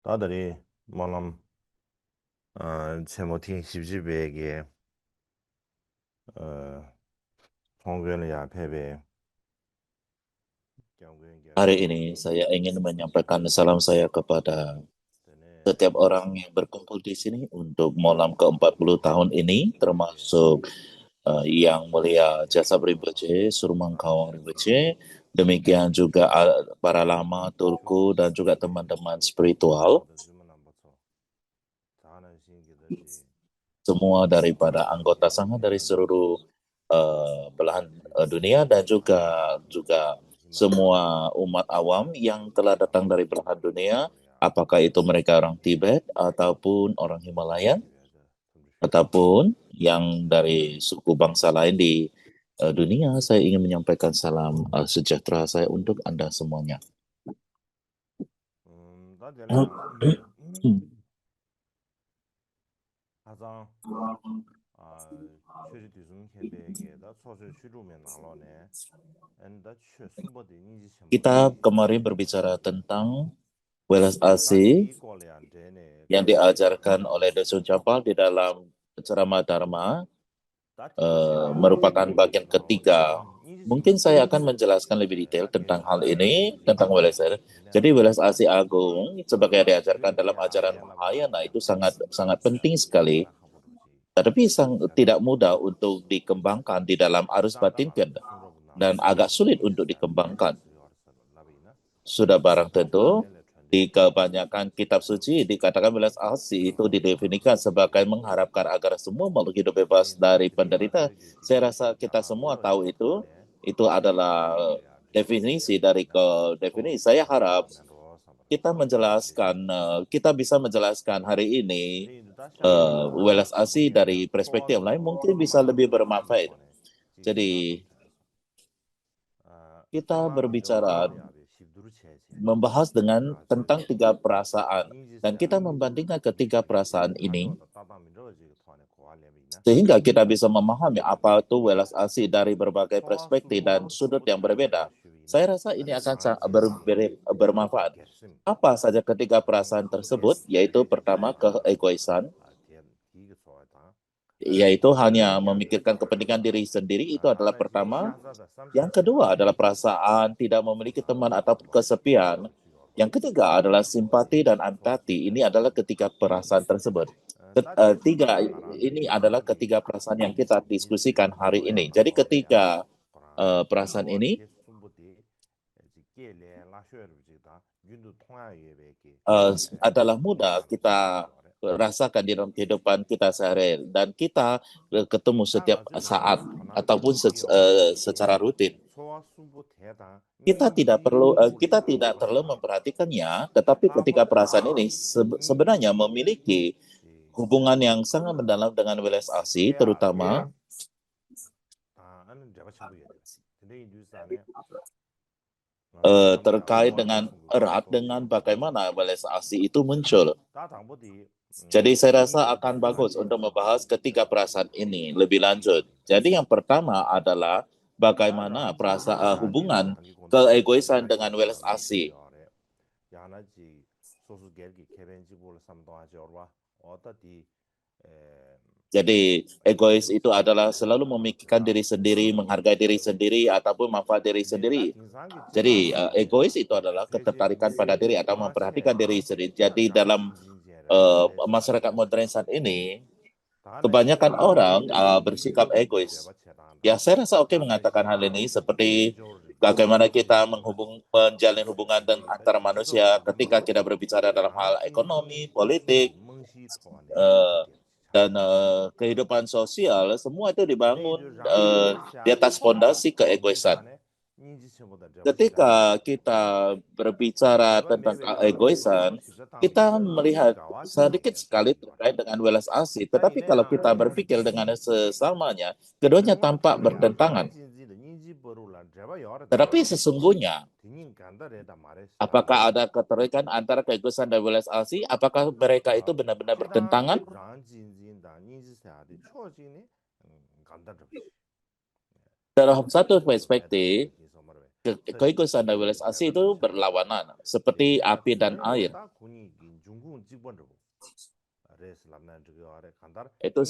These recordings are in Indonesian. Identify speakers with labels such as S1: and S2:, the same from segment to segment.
S1: 나들이 뭐람 제모팅 십지배에게 어 통근을 야패배
S2: Hari ini saya ingin menyampaikan salam saya kepada setiap orang yang berkumpul di sini untuk malam ke-40 tahun ini, termasuk Yang Mulia Jasa Rinpoche, Surmangkawang Rinpoche, demikian juga para lama, turku, dan juga teman-teman spiritual, semua daripada anggota sangha dari seluruh belahan dunia dan juga semua umat awam yang telah datang dari belahan dunia, apakah itu mereka orang Tibet ataupun orang Himalaya ataupun yang dari suku bangsa lain di dunia. Saya ingin menyampaikan salam sejahtera saya untuk Anda semuanya.
S1: 나들이 가장 최지 뒤숨 현대에게다 소설 쉬루면 나로네 엔다 최 숨버디 인지 첨버디
S2: Kita kemarin berbicara tentang welas asih
S1: 다시 이꼴이한테네
S2: yang diajarkan oleh Dasun Champal di dalam ceramah Dharma
S1: 다티 도시락이
S2: merupakan bagian ketiga.
S1: 인지
S2: Mungkin saya akan
S1: 첨버디
S2: menjelaskan lebih detail tentang hal
S1: 개인의
S2: ini, tentang welas asih. Jadi welas asih agung sebagai yang diajarkan dalam ajaran
S1: 야야나
S2: Mahayana itu
S1: 음
S2: sangat sangat penting sekali,
S1: 야라카부르지
S2: tetapi tidak
S1: 야나
S2: mudah untuk dikembangkan di dalam arus batin
S1: 다다가
S2: kita dan
S1: 숨러분나
S2: agak sulit untuk
S1: 인지스야
S2: dikembangkan.
S1: 멘티스 요르서 라비나
S2: Sudah barang tentu
S1: 멘텔레
S2: di
S1: 튼데
S2: kebanyakan kitab suci dikatakan welas asih itu didefinisikan sebagai mengharapkan agar semua makhluk hidup bebas dari penderita. Saya rasa kita semua tahu itu adalah definisi dari ke definisi. Saya harap kita bisa menjelaskan hari ini welas asih dari perspektif lain mungkin bisa lebih bermanfaat. Jadi kita berbicara membahas tentang tiga perasaan dan kita membandingkan ketiga perasaan ini sehingga kita bisa memahami apa itu welas asih dari berbagai perspektif dan sudut yang berbeda. Saya rasa ini akan bermanfaat. Apa saja ketiga perasaan tersebut? Yaitu pertama keegoisan, yaitu hanya memikirkan kepentingan diri sendiri, itu adalah pertama. Yang kedua adalah perasaan tidak memiliki teman atau kesepian. Yang ketiga adalah simpati dan empati. Ini adalah ketiga perasaan tersebut. Tiga ini adalah ketiga perasaan yang kita diskusikan hari ini. Jadi ketiga perasaan ini adalah mudah kita rasakan di dalam kehidupan kita sehari dan kita ketemu setiap saat ataupun secara rutin. Kita tidak terlalu memperhatikannya, tetapi ketika perasaan ini sebenarnya memiliki hubungan yang sangat mendalam dengan welas asih, terutama terkait dengan erat dengan bagaimana welas asih itu muncul. Jadi saya rasa akan bagus untuk membahas ketiga perasaan ini lebih lanjut. Jadi yang pertama adalah bagaimana hubungan keegoisan dengan welas asih. Jadi egois itu adalah selalu memikirkan diri sendiri, menghargai diri sendiri, ataupun manfaat diri sendiri. Jadi egois itu adalah ketertarikan pada diri atau memperhatikan diri sendiri. Jadi dalam masyarakat modern saat ini, kebanyakan orang bersikap egois. Ya, saya rasa oke mengatakan hal ini seperti bagaimana kita menjalin hubungan antara manusia ketika kita berbicara dalam hal ekonomi, politik, eh, dan kehidupan sosial, semua itu dibangun di atas fondasi keegoisan. Ketika kita berbicara tentang egoisan, kita melihat sedikit sekali terkait dengan welas asih. Tetapi kalau kita berpikir dengan sesamanya, keduanya tampak bertentangan. Tetapi sesungguhnya, apakah ada keterkaitan antara keegoisan dan welas asih? Apakah mereka itu benar-benar bertentangan? Dalam satu perspektif, keegoisan dan welas asih itu berlawanan, seperti api dan air. Itu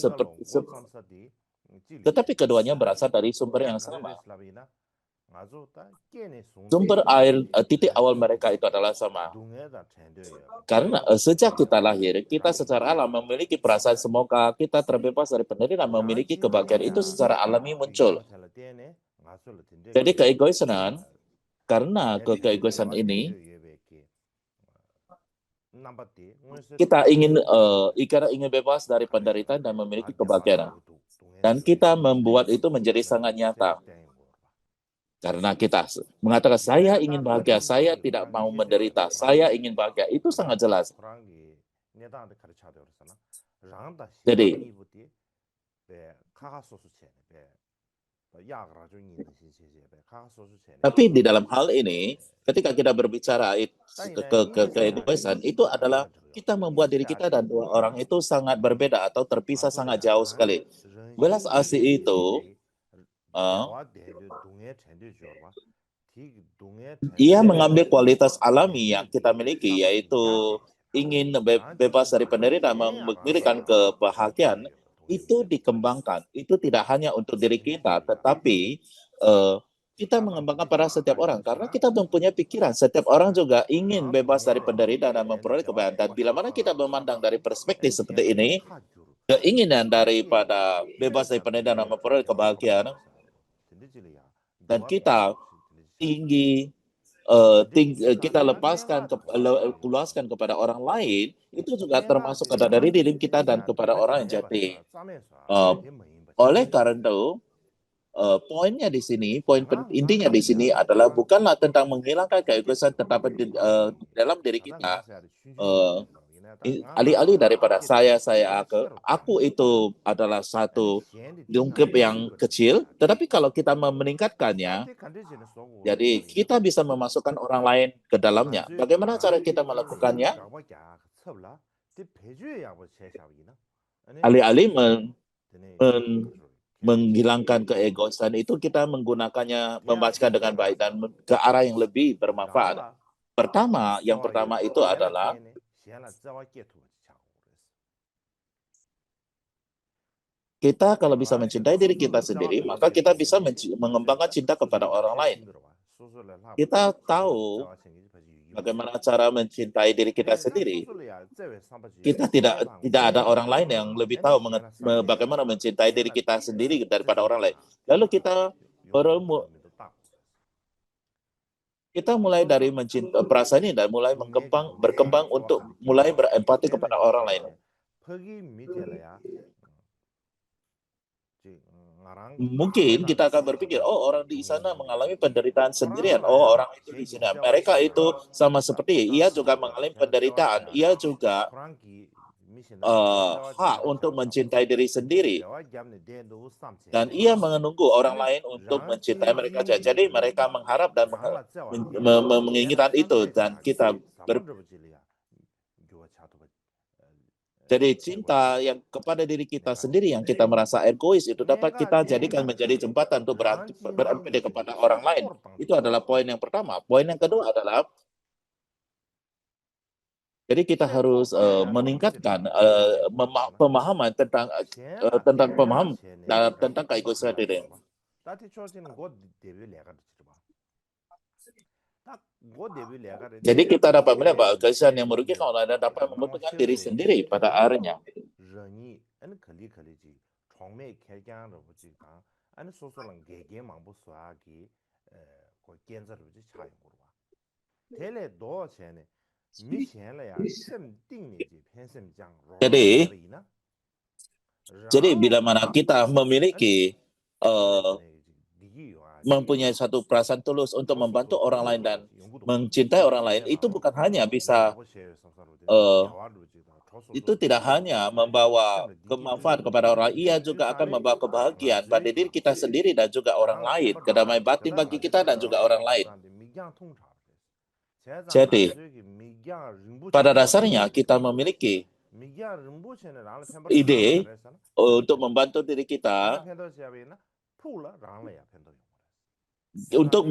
S2: tetapi keduanya berasal dari sumber yang sama. Sumber air titik awal mereka itu adalah sama. Karena sejak kita lahir, kita secara alam memiliki perasaan semoga kita terbebas dari penderitaan, memiliki kebahagiaan itu secara alami muncul. Jadi keegoisan, karena keegoisan ini, kita ingin bebas dari penderitaan dan memiliki kebahagiaan. Dan kita membuat itu menjadi sangat nyata. Karena kita mengatakan, saya ingin bahagia, saya tidak mau menderita, saya ingin bahagia. Itu sangat jelas. Jadi, tapi di dalam hal ini, ketika kita berbicara keegoisan, itu adalah kita membuat diri kita dan dua orang itu sangat berbeda atau terpisah sangat jauh sekali. Belas asih itu, ia mengambil kualitas alami yang kita miliki, yaitu ingin bebas dari penderitaan, memberikan kebahagiaan, itu dikembangkan. Itu tidak hanya untuk diri kita, tetapi kita mengembangkan pada setiap orang. Karena kita mempunyai pikiran, setiap orang juga ingin bebas dari penderitaan dan memperoleh kebahagiaan. Dan bila mana kita memandang dari perspektif seperti ini, keinginan daripada bebas dari penderitaan dan memperoleh kebahagiaan, dan kita kita luaskan kepada orang lain, itu juga termasuk dari diri kita dan kepada orang yang jadi. Oleh karena itu, poinnya di sini, poin intinya di sini adalah bukanlah tentang menghilangkan keegoisan tetapi dalam diri kita. Alih-alih daripada saya aku itu adalah satu lingkup yang kecil, tetapi kalau kita meningkatkannya, jadi kita bisa memasukkan orang lain ke dalamnya. Bagaimana cara kita melakukannya? Alih-alih menghilangkan keegoisan itu, kita menggunakannya, membaca dengan baik dan ke arah yang lebih bermanfaat. Yang pertama itu adalah kita kalau bisa mencintai diri kita sendiri, maka kita bisa mengembangkan cinta kepada orang lain. Kita tahu bagaimana cara mencintai diri kita sendiri. Kita tidak ada orang lain yang lebih tahu bagaimana mencintai diri kita sendiri daripada orang lain. Lalu kita mulai dari mencintai perasaan ini dan mulai berkembang untuk mulai berempati kepada orang lain. Mungkin kita akan berpikir, oh orang di sana mengalami penderitaan sendirian. Oh orang itu di sini, mereka itu sama seperti ia juga mengalami penderitaan. Ia juga hak untuk mencintai diri sendiri. Dan ia menunggu orang lain untuk mencintai mereka. Jadi mereka mengharap dan menginginkan itu. Dan kita jadi cinta yang kepada diri kita sendiri yang kita merasa egois itu dapat kita jadikan menjadi jembatan untuk berempati kepada orang lain. Itu adalah poin yang pertama. Poin yang kedua adalah, jadi kita harus meningkatkan pemahaman tentang keegoisan diri. Jadi kita dapat melihat bahwa keegoisan yang merugikan orang lain dapat menguntungkan diri sendiri pada akhirnya. Jadi bila mana kita memiliki mempunyai satu perasaan tulus untuk membantu orang lain dan mencintai orang lain, itu bukan hanya bisa itu tidak hanya membawa kemanfaat kepada orang lain, ia juga akan membawa kebahagiaan pada diri kita sendiri dan juga orang lain, kedamaian batin bagi kita dan juga orang lain. Jadi pada dasarnya kita memiliki ide untuk membantu diri kita. untuk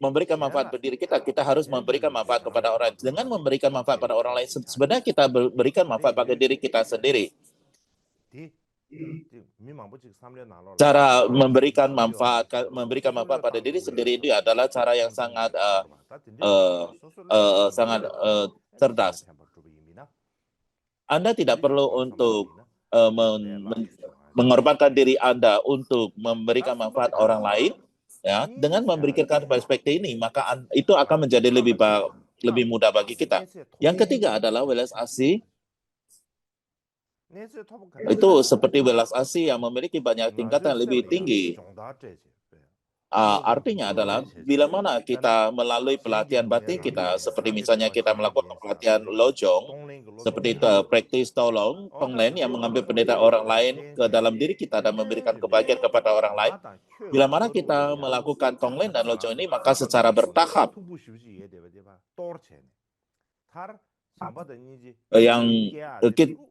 S2: memberikan manfaat bagi diri kita, kita harus memberikan manfaat kepada orang. Dengan memberikan manfaat pada orang lain, sebenarnya kita berikan manfaat bagi diri kita sendiri. Cara memberikan manfaat pada diri sendiri itu adalah cara yang sangat cerdas. Anda tidak perlu untuk mengorbankan diri Anda untuk memberikan manfaat orang lain, ya. Dengan memberikan perspektif ini, maka itu akan menjadi lebih mudah bagi kita. Yang ketiga adalah welas asih. Itu seperti welas asih yang memiliki banyak tingkatan lebih tinggi. Artinya adalah bila mana kita melalui pelatihan batin kita, seperti misalnya kita melakukan pelatihan lojong, seperti itu praktis tolong, tonglen yang mengambil pendeta orang lain ke dalam diri kita dan memberikan kebahagiaan kepada orang lain. Bila mana kita melakukan tonglen dan lojong ini, maka secara bertahap yang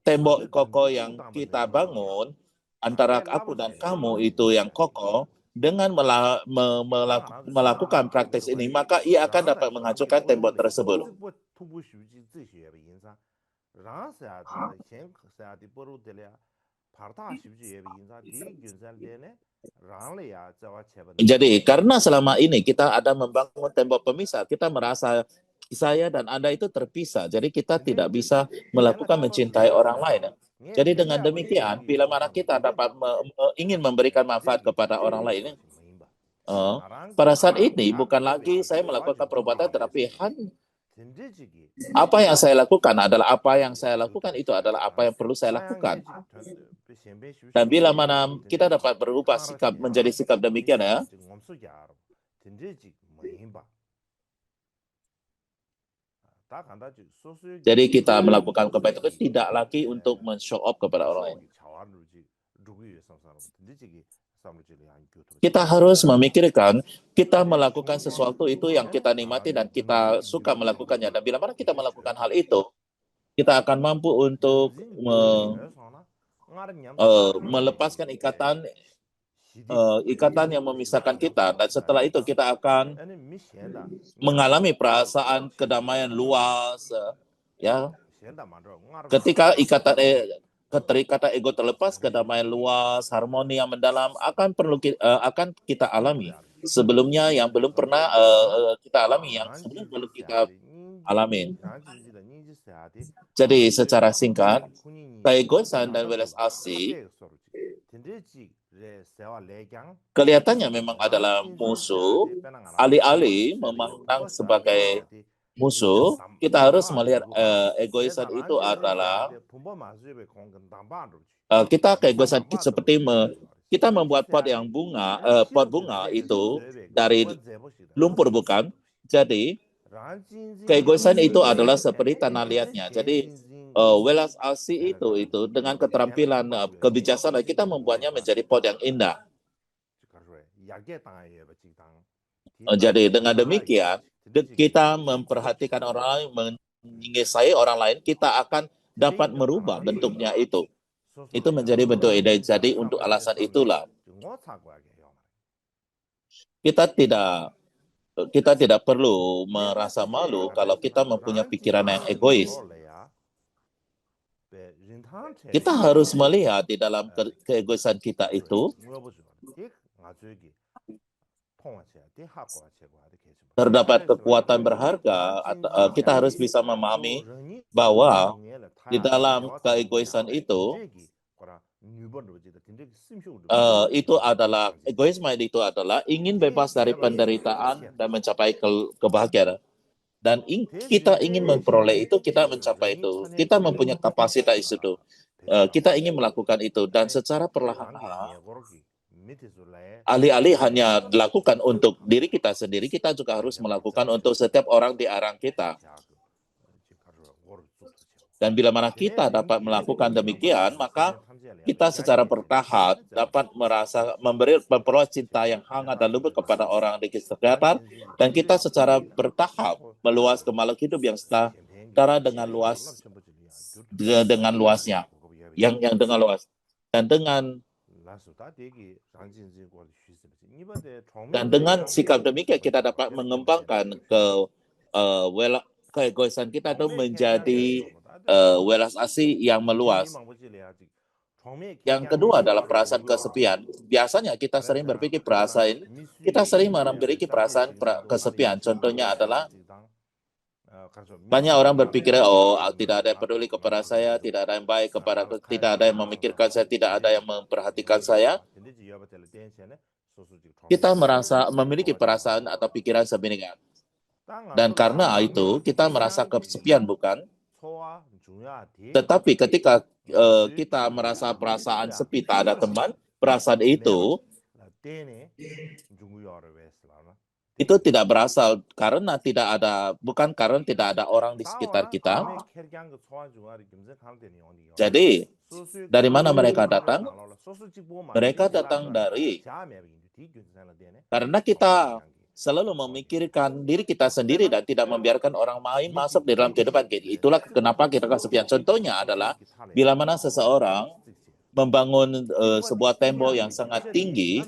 S2: tembok kokoh yang kita bangun antara aku dan kamu itu yang kokoh, dengan melakukan praktis ini, maka ia akan dapat menghancurkan tembok tersebut. Jadi karena selama ini kita ada membangun tembok pemisah, kita merasa saya dan Anda itu terpisah. Jadi kita tidak bisa melakukan mencintai orang lain. Jadi dengan demikian, bila mana kita dapat ingin memberikan manfaat kepada orang lain, pada saat ini bukan lagi saya melakukan perbuatan, tetapi apa yang saya lakukan itu adalah apa yang perlu saya lakukan. Dan bila mana kita dapat berubah sikap menjadi sikap demikian, ya, jadi kita melakukan kebaikan itu tidak lagi untuk men-show off kepada orang lain. Kita harus memikirkan kita melakukan sesuatu itu yang kita nikmati dan kita suka melakukannya. Dan bila mana kita melakukan hal itu, kita akan mampu untuk melepaskan ikatan yang memisahkan kita, dan setelah itu kita akan mengalami perasaan kedamaian luas, ya. Ketika keterikatan ego terlepas, kedamaian luas, harmoni yang mendalam akan kita alami. Sebelumnya yang belum pernah kita alami, yang sebelum belum kita alami. Jadi secara singkat, keegoisan dan welas asih kelihatannya memang adalah musuh. Alih-alih memandang sebagai musuh, kita harus melihat egoisan itu adalah keegoisan seperti kita membuat pot bunga itu dari lumpur, bukan? Jadi keegoisan itu adalah seperti tanah liatnya. Jadi welas asih itu dengan keterampilan kebijaksanaan kita membuatnya menjadi pot yang indah. Jadi dengan demikian kita memperhatikan orang lain, mengingisai orang lain, kita akan dapat merubah bentuknya itu. Itu menjadi bentuk ide. Jadi untuk alasan itulah kita tidak perlu merasa malu kalau kita mempunyai pikiran yang egois. Kita harus melihat di dalam keegoisan kita itu terdapat kekuatan berharga. Kita harus bisa memahami bahwa di dalam keegoisan itu egoisme itu adalah ingin bebas dari penderitaan dan mencapai kebahagiaan. Dan kita ingin memperoleh itu, kita mencapai itu. Kita mempunyai kapasitas itu. Kita ingin melakukan itu. Dan secara perlahan-lahan, alih-alih hanya dilakukan untuk diri kita sendiri, kita juga harus melakukan untuk setiap orang di arang kita. Dan bila mana kita dapat melakukan demikian, maka kita secara bertahap dapat memperoleh cinta yang hangat dan lembut kepada orang di sekitar, dan kita secara bertahap meluas ke makhluk hidup yang setara dengan luasnya, yang dengan luas, dan dengan Dan dengan sikap demikian kita dapat mengembangkan keegoisan kita itu menjadi welas asih yang meluas. Yang kedua adalah perasaan kesepian. Biasanya kita sering berpikir kita sering memiliki perasaan kesepian. Contohnya adalah banyak orang berpikir, tidak ada yang peduli kepada saya, tidak ada yang baik tidak ada yang memikirkan saya, tidak ada yang memperhatikan saya. Kita merasa memiliki perasaan atau pikiran sebenarnya. Dan karena itu, kita merasa kesepian, bukan? Tetapi ketika kita merasa perasaan sepi, tak ada teman, perasaan itu tidak berasal bukan karena tidak ada orang di sekitar kita. Jadi, dari mana mereka datang? Mereka datang karena kita selalu memikirkan diri kita sendiri dan tidak membiarkan orang lain masuk di dalam kehidupan kita. Itulah kenapa kita kesepian. Contohnya adalah bila mana seseorang membangun sebuah tembok yang sangat tinggi.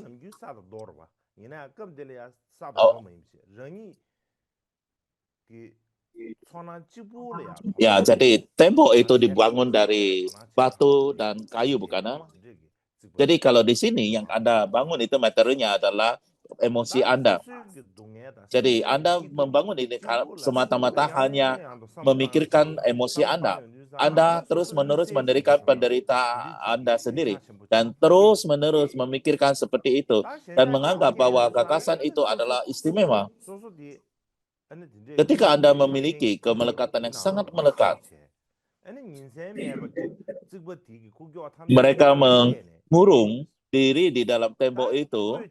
S2: Ya, jadi tembok itu dibangun dari batu dan kayu, bukan? Jadi kalau di sini yang Anda bangun itu materinya adalah emosi Anda. Jadi Anda membangun ini semata-mata hanya memikirkan emosi Anda. Anda terus-menerus mendirikan penderitaan Anda sendiri dan terus-menerus memikirkan seperti itu dan menganggap bahwa gagasan itu adalah istimewa. Ketika Anda memiliki kemelekatan yang sangat melekat, mereka mengurung diri di dalam tembok itu.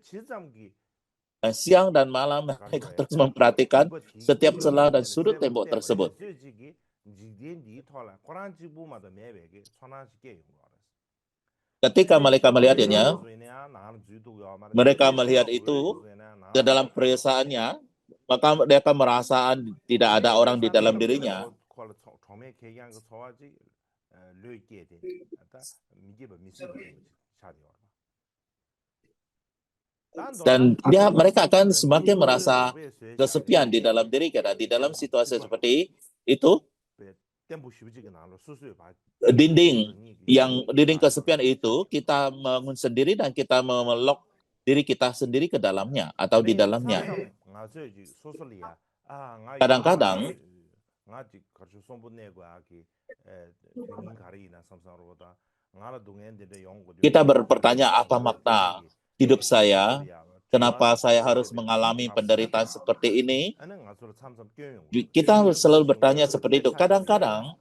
S2: Siang dan malam mereka terus memperhatikan setiap celah dan sudut tembok tersebut. Ketika mereka melihatnya, mereka melihat itu ke dalam perasaannya, maka mereka merasa tidak ada orang di dalam dirinya. Dan mereka akan semakin merasa kesepian di dalam diri kita. Di dalam situasi seperti itu, dinding kesepian itu kita bangun sendiri dan kita memeluk diri kita sendiri ke dalamnya atau di dalamnya. Kadang-kadang kita bertanya, apa makna hidup saya? Kenapa saya harus mengalami penderitaan seperti ini? Kita selalu bertanya seperti itu. Kadang-kadang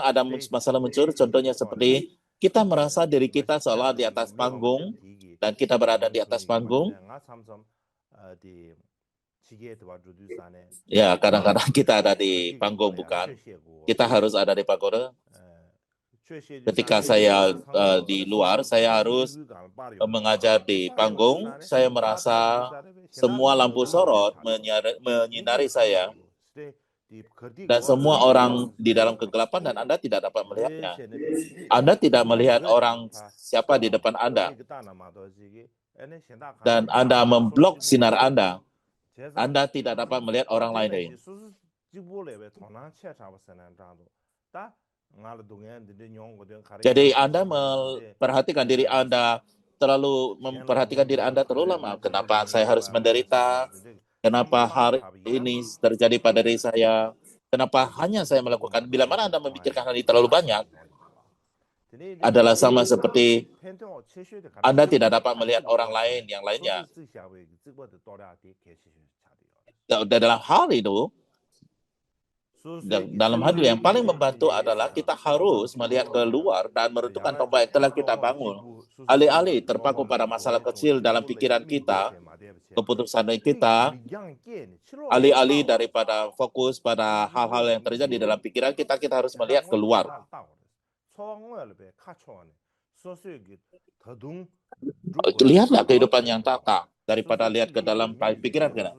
S2: ada masalah muncul, contohnya seperti kita merasa diri kita seolah di atas panggung dan kita berada di atas panggung. Ya, kadang-kadang kita ada di panggung, bukan? Kita harus ada di panggung. Ketika saya di luar, saya harus mengajar di panggung. Saya merasa semua lampu sorot menyinari saya. Dan semua orang di dalam kegelapan dan Anda tidak dapat melihatnya. Anda tidak melihat orang siapa di depan Anda. Dan Anda memblok sinar Anda. Anda tidak dapat melihat orang lain. Jadi Anda memperhatikan diri Anda, terlalu memperhatikan diri Anda terlalu lama. Kenapa saya harus menderita? Kenapa hari ini terjadi pada diri saya? Kenapa hanya saya melakukan? Bila mana Anda memikirkan hal ini terlalu banyak, adalah sama seperti Anda tidak dapat melihat orang lain yang lainnya. Dalam hal itu, dalam hal yang paling membantu adalah kita harus melihat keluar dan meruntuhkan tombak yang telah kita bangun. Alih-alih terpaku pada masalah kecil dalam pikiran kita, keputusan kita, alih-alih daripada fokus pada hal-hal yang terjadi dalam pikiran kita, kita harus melihat keluar. Lihatlah kehidupan yang nyata. daripada lihat ke dalam pikiran kita.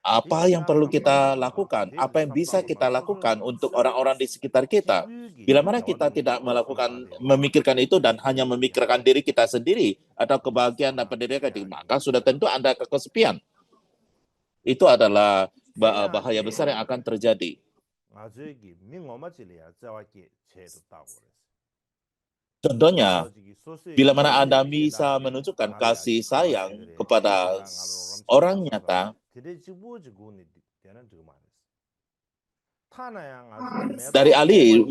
S2: Apa yang perlu kita lakukan? Apa yang bisa kita lakukan untuk orang-orang di sekitar kita? Bila mana kita tidak memikirkan itu dan hanya memikirkan diri kita sendiri atau kebahagiaan dan pendidikan, maka sudah tentu Anda kesepian. Itu adalah bahaya besar yang akan terjadi. Contohnya, bila mana Anda bisa menunjukkan kasih sayang kepada orang nyata, dari alih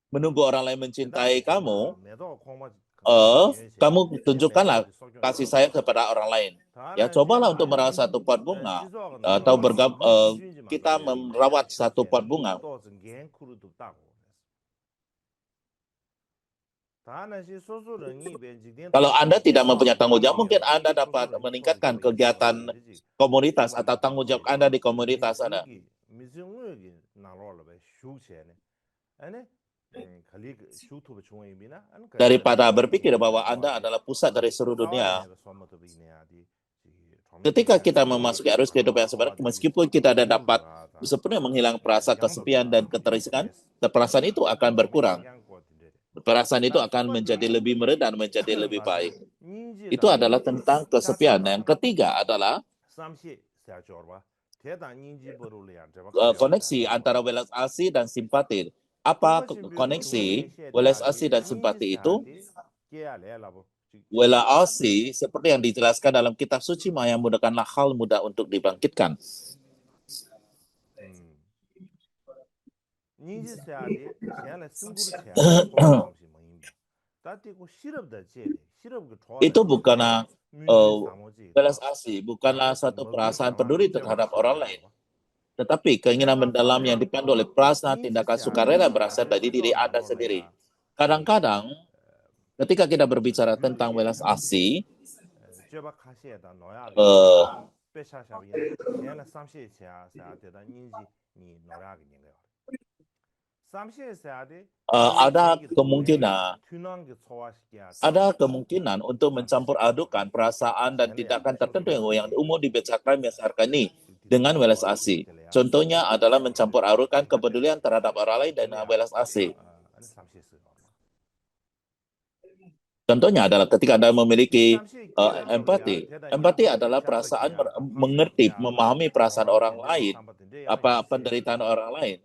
S2: menunggu orang lain mencintai kamu, kamu tunjukkanlah kasih sayang kepada orang lain. Ya, cobalah untuk merawat satu pot bunga atau kita merawat satu pot bunga. Kalau Anda tidak mempunyai tanggung jawab, mungkin Anda dapat meningkatkan kegiatan komunitas atau tanggung jawab Anda di komunitas Anda. Daripada berpikir bahwa Anda adalah pusat dari seluruh dunia. Ketika kita memasuki arus kehidupan yang sebenarnya, meskipun kita ada dapat sepenuhnya menghilang perasaan kesepian dan keterikan, perasaan itu akan berkurang. Perasaan itu akan menjadi lebih mereda dan menjadi lebih baik. Itu adalah tentang kesepian. Yang ketiga adalah koneksi antara welas asih dan simpati. Apa koneksi welas asih dan simpati itu? Welas asih seperti yang dijelaskan dalam kitab suci yang mudahkanlah hal mudah untuk dibangkitkan. Itu bukanlah welas asih, bukanlah satu perasaan peduli terhadap orang lain, tetapi keinginan mendalam yang dipandu oleh prasna tindakan sukarela berasal dari diri Anda sendiri. Kadang-kadang ketika kita berbicara tentang welas asih, ada kemungkinan untuk mencampur adukan perasaan dan tindakan tertentu yang umum dibicarakan misalkan ini dengan welas asih. Contohnya adalah mencampur adukan kepedulian terhadap orang lain dengan welas asih. Contohnya adalah ketika Anda memiliki empati. Empati adalah perasaan mengerti, memahami perasaan orang lain, apa penderitaan orang lain.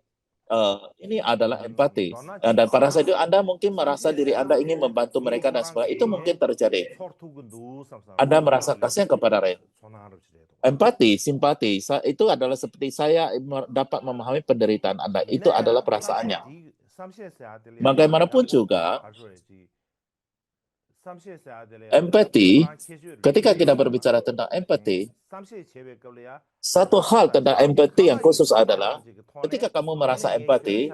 S2: Ini adalah empati. Dan pada saat itu Anda mungkin merasa diri Anda ingin membantu mereka dan sebagainya. Itu mungkin terjadi. Anda merasa kasihan kepada mereka. Empati, simpati, itu adalah seperti saya dapat memahami penderitaan Anda. Itu adalah perasaannya. Bagaimanapun juga, empati, ketika kita berbicara tentang empati, satu hal tentang empati yang khusus adalah ketika kamu merasa empati,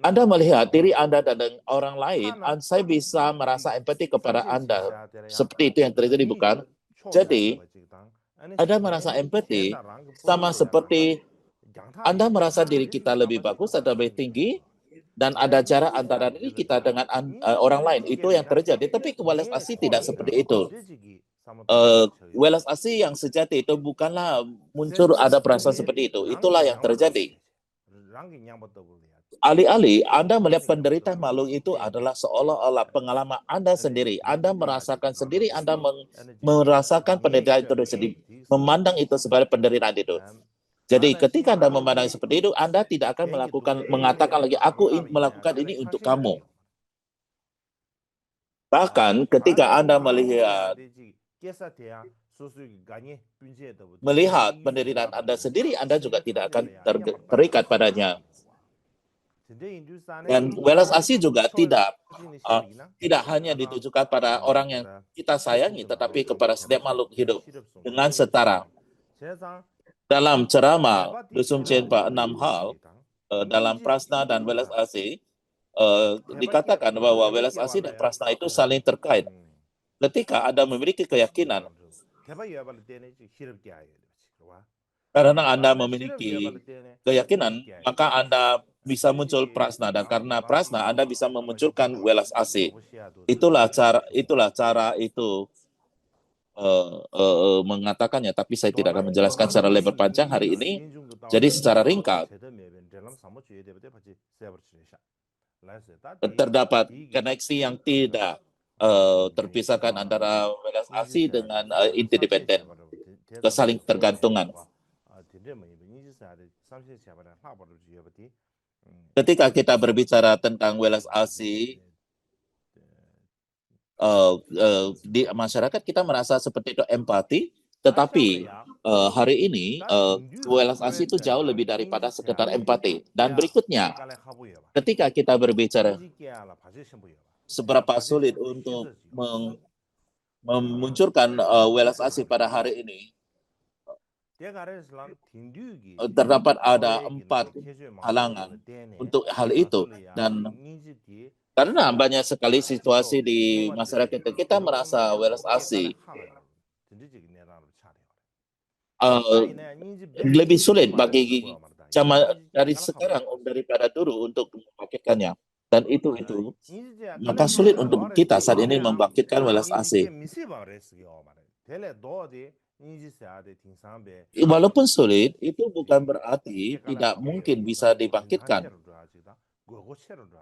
S2: Anda melihat diri Anda dan orang lain, saya bisa merasa empati kepada Anda. Seperti itu yang terjadi, bukan? Jadi, Anda merasa empati sama seperti Anda merasa diri kita lebih bagus atau lebih tinggi, dan ada jarak antara diri kita dengan orang lain. Itu yang terjadi. Tapi welas asih tidak seperti itu. Welas asih yang sejati itu bukanlah muncul ada perasaan seperti itu. Itulah yang terjadi. Alih-alih Anda melihat penderitaan makhluk itu adalah seolah-olah pengalaman Anda sendiri. Anda merasakan sendiri, Anda merasakan penderitaan itu sendiri. Memandang itu sebagai penderitaan itu. Jadi ketika Anda memandang seperti itu, Anda tidak akan mengatakan lagi, aku melakukan ini untuk kamu. Bahkan ketika Anda melihat penderitaan Anda sendiri, Anda juga tidak akan terikat padanya. Dan welas asih juga tidak hanya ditujukan pada orang yang kita sayangi, tetapi kepada setiap makhluk hidup dengan setara. Dalam ceramah Dusum Chenpa 6 hal dalam prasna dan welas asih dikatakan bahwa welas asih dan prasna itu saling terkait. Ketika Anda memiliki keyakinan, karena Anda memiliki keyakinan, maka Anda bisa muncul prasna, dan karena prasna Anda bisa memunculkan welas asih. Itulah cara itu mengatakannya, tapi saya tidak akan menjelaskan secara lebar panjang hari ini. Jadi secara ringkas, terdapat koneksi yang tidak terpisahkan antara welas asih dengan interdependen, kesaling tergantungan. Ketika kita berbicara tentang welas asih, di masyarakat kita merasa seperti itu empati, tetapi hari ini welas asih itu jauh lebih daripada sekedar empati. Dan berikutnya, ketika kita berbicara seberapa sulit untuk memunculkan welas asih pada hari ini, terdapat ada 4 halangan untuk hal itu. Dan karena banyak sekali situasi di masyarakat kita merasa welas asih lebih sulit bagi dari sekarang daripada dulu untuk membangkitkannya. Dan itu maka sulit untuk kita saat ini membangkitkan welas asih. Walaupun sulit, itu bukan berarti tidak mungkin bisa dibangkitkan.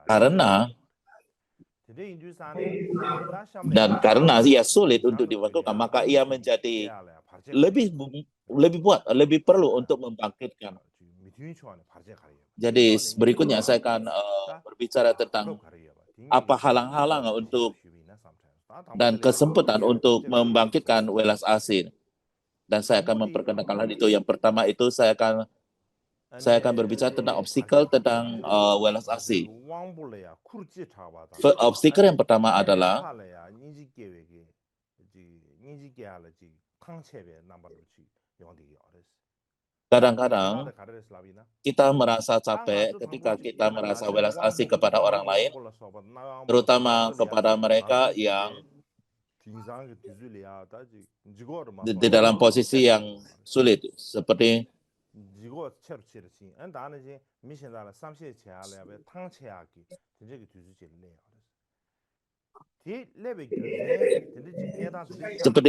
S2: Karena ia sulit untuk dibangkitkan, maka ia menjadi lebih perlu untuk membangkitkan. Jadi berikutnya saya akan berbicara tentang apa halang-halang untuk dan kesempatan untuk membangkitkan welas asih. Dan saya akan memperkenalkan hal itu. Yang pertama itu saya akan berbicara tentang obstacle tentang welas asih. Obstacle yang pertama adalah kadang-kadang kita merasa capek ketika kita merasa welas asih kepada orang lain, terutama kepada mereka yang di dalam posisi yang sulit, seperti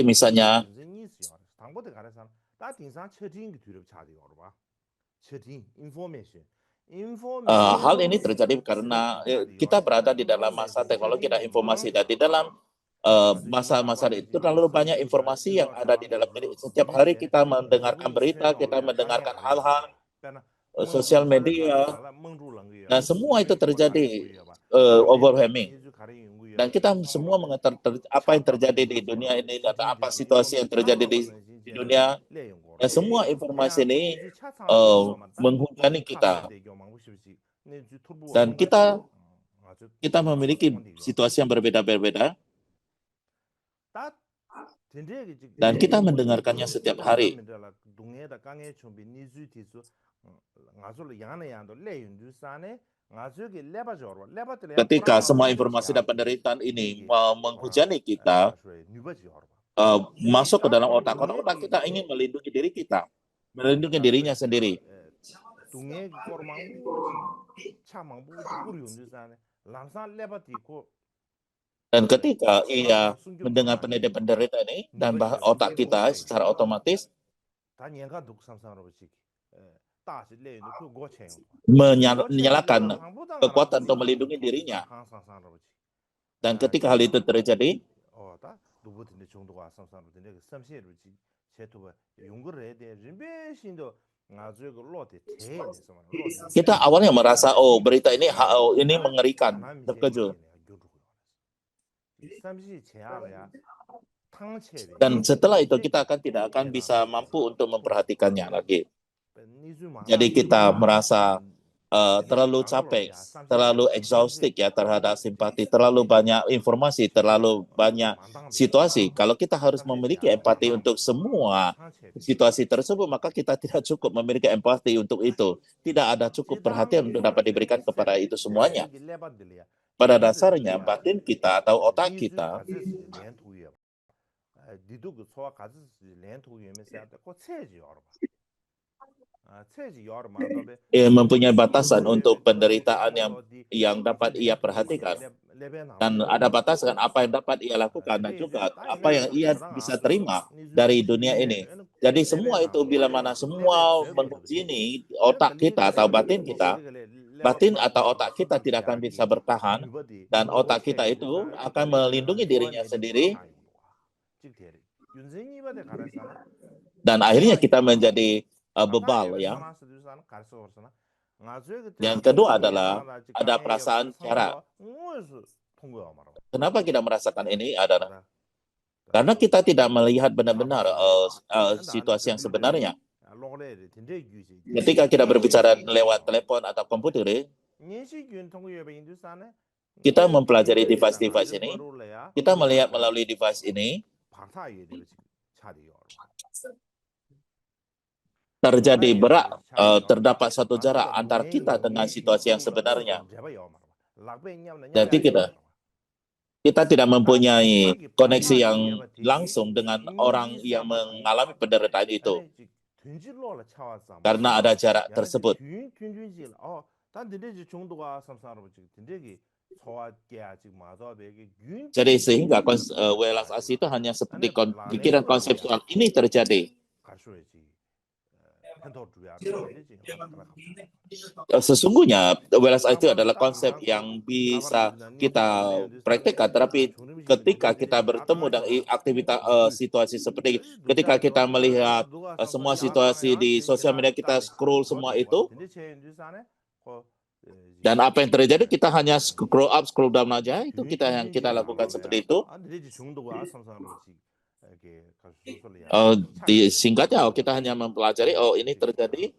S2: misalnya hal ini terjadi karena kita berada di dalam masa teknologi dan informasi, dan di dalam masa-masa itu terlalu banyak informasi yang ada di dalam diri. Setiap hari kita mendengarkan berita, kita mendengarkan hal-hal sosial media, dan semua itu terjadi overwhelming. Dan kita semua mengetahui apa yang terjadi di dunia ini, atau apa situasi yang terjadi di dunia. Dan semua informasi ini menghujani kita. Dan kita memiliki situasi yang berbeda-beda. Dan kita mendengarkannya setiap hari. Ketika semua informasi dan penderitaan ini menghujani kita, masuk ke dalam otak kita ingin melindungi diri kita, melindungi dirinya sendiri. Dan ketika ia mendengar penderitaan ini, dan otak kita secara otomatis menyalakan kekuatan untuk melindungi dirinya. Dan ketika hal itu terjadi, kita awalnya merasa berita ini mengerikan, terkejut. Dan setelah itu kita tidak akan bisa mampu untuk memperhatikannya lagi. Jadi kita merasa terlalu capek, terlalu exhausted ya terhadap simpati, terlalu banyak informasi, terlalu banyak situasi. Kalau kita harus memiliki empati untuk semua situasi tersebut, maka kita tidak cukup memiliki empati untuk itu. Tidak ada cukup perhatian untuk dapat diberikan kepada itu semuanya. Pada dasarnya batin kita atau otak kita mempunyai batasan untuk penderitaan yang dapat ia perhatikan. Dan ada batasan apa yang dapat ia lakukan dan juga apa yang ia bisa terima dari dunia ini. Jadi semua itu bila mana semua menghujani otak kita atau batin kita, batin atau otak kita tidak akan bisa bertahan dan otak kita itu akan melindungi dirinya sendiri dan akhirnya kita menjadi bebal ya. Yang kedua adalah ada perasaan cara. Kenapa kita merasakan ini adalah karena kita tidak melihat benar-benar situasi yang sebenarnya. Ketika kita berbicara lewat telepon atau komputer, kita mempelajari device-device ini, kita melihat melalui device ini, terdapat satu jarak antara kita dengan situasi yang sebenarnya. Jadi kita tidak mempunyai koneksi yang langsung dengan orang yang mengalami penderitaan itu. Karena ada jarak tersebut. Jadi sehingga welas asih itu hanya seperti pikiran konseptual ini terjadi. Sesungguhnya welas asih itu adalah konsep yang bisa kita praktekkan, tetapi ketika kita bertemu dengan aktivitas situasi seperti ketika kita melihat semua situasi di sosial media, kita scroll semua itu, dan apa yang terjadi kita hanya scroll up, scroll down aja, itu yang kita lakukan seperti itu. Singkatnya kita hanya mempelajari ini terjadi.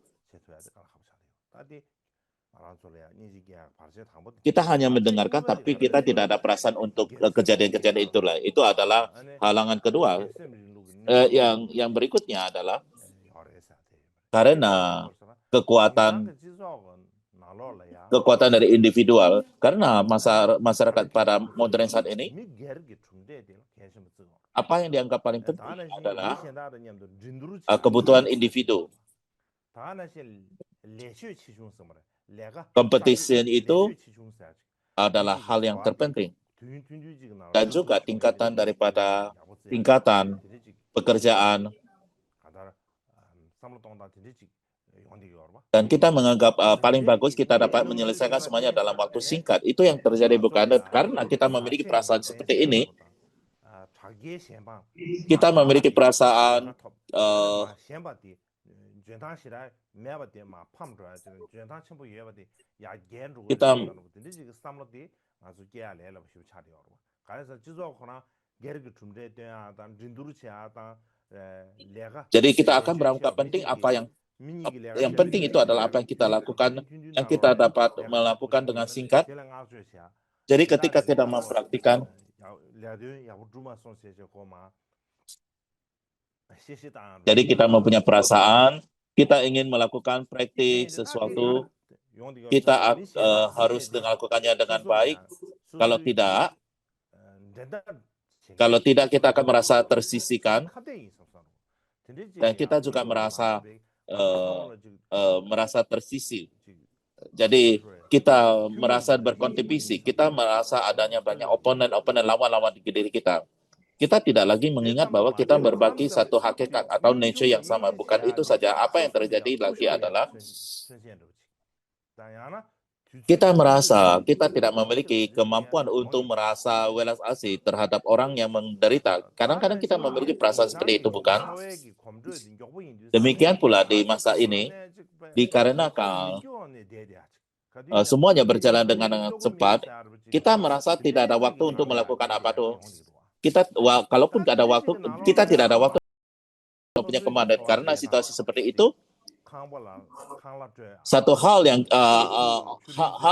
S2: Kita hanya mendengarkan, tapi kita tidak ada perasaan untuk kejadian-kejadian itulah. Itu adalah halangan kedua. Yang berikutnya adalah karena kekuatan dari individual. Karena masyarakat pada modern saat ini, apa yang dianggap paling penting adalah kebutuhan individu. Kompetisi itu adalah hal yang terpenting. Dan juga tingkatan pekerjaan. Dan kita menganggap paling bagus kita dapat menyelesaikan semuanya dalam waktu singkat. Itu yang terjadi bukan karena kita memiliki perasaan seperti ini. Kita memiliki perasaan jadi kita akan berangkat penting apa yang penting itu adalah apa yang kita lakukan, yang kita dapat melakukan dengan singkat. Jadi ketika kita mempraktikkan, jadi kita mempunyai perasaan, kita ingin melakukan praktik sesuatu, kita harus melakukannya dengan baik. Kalau tidak kita akan merasa tersisihkan, dan kita juga merasa tersisih. Jadi kita merasa berkontribusi, kita merasa adanya banyak oponen lawan-lawan di diri kita. Kita tidak lagi mengingat bahwa kita berbagi satu hakikat atau nature yang sama. Bukan itu saja, apa yang terjadi lagi adalah kita merasa kita tidak memiliki kemampuan untuk merasa welas asih terhadap orang yang menderita. Kadang-kadang kita memiliki perasaan seperti itu, bukan? Demikian pula di masa ini, dikarenakan semuanya berjalan dengan cepat, kita merasa tidak ada waktu untuk melakukan apa tuh. Kalaupun ada waktu, kita tidak ada waktu untuk punya komandan karena situasi seperti itu. Satu hal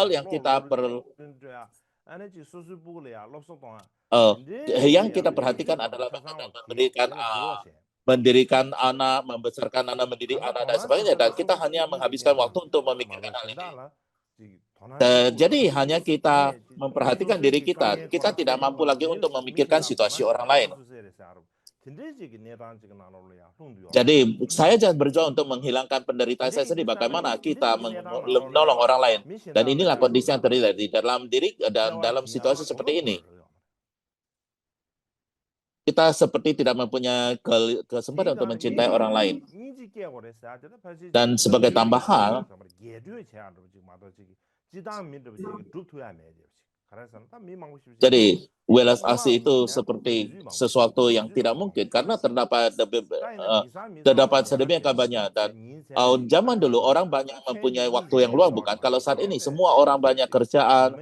S2: yang kita kita perhatikan adalah mendirikan anak, membesarkan anak, mendidik anak dan sebagainya, dan kita hanya menghabiskan waktu untuk memikirkan hal ini. Jadi hanya kita memperhatikan diri kita tidak mampu lagi untuk memikirkan situasi orang lain. Jadi saya jangan berjuang untuk menghilangkan penderitaan saya sendiri. Bagaimana kita menolong orang lain. Dan inilah kondisi yang terjadi dalam diri dan dalam situasi seperti ini. Kita seperti tidak mempunyai kesempatan untuk mencintai orang lain. Dan sebagai tambahan, jadi welas asih itu seperti sesuatu yang tidak mungkin karena terdapat sedemikian banyak dan zaman dulu orang banyak mempunyai waktu yang luang, bukan? Kalau saat ini semua orang banyak kerjaan,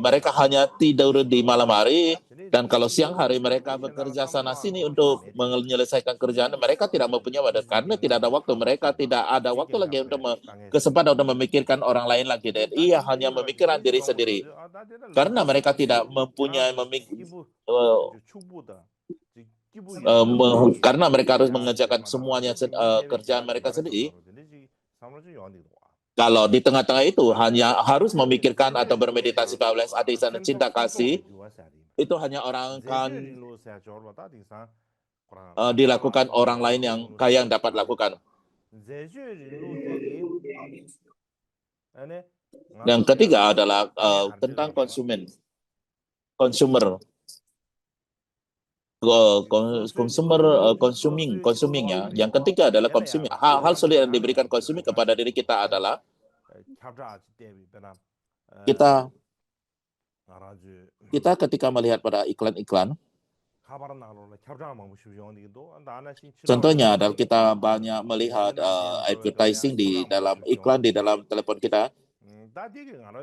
S2: mereka hanya tidur di malam hari dan kalau siang hari mereka bekerja sana sini untuk menyelesaikan kerjaan, mereka tidak mempunyai waktu karena tidak ada waktu, mereka tidak ada waktu lagi untuk kesempatan untuk memikirkan orang lain lagi, dan ia hanya memikirkan diri sendiri karena mereka tidak mempunyai karena mereka harus mengerjakan semuanya kerjaan mereka sendiri. Kalau di tengah-tengah itu hanya harus memikirkan atau bermeditasi pada artisan cinta kasih, itu hanya orang akan dilakukan orang lain yang dapat lakukan. Yang ketiga adalah tentang konsumer. Consuming ya. Yang ketiga adalah consuming. Hal sulit yang diberikan consuming kepada diri kita adalah kita ketika melihat pada iklan-iklan, contohnya adalah kita banyak melihat advertising di dalam iklan di dalam telepon kita.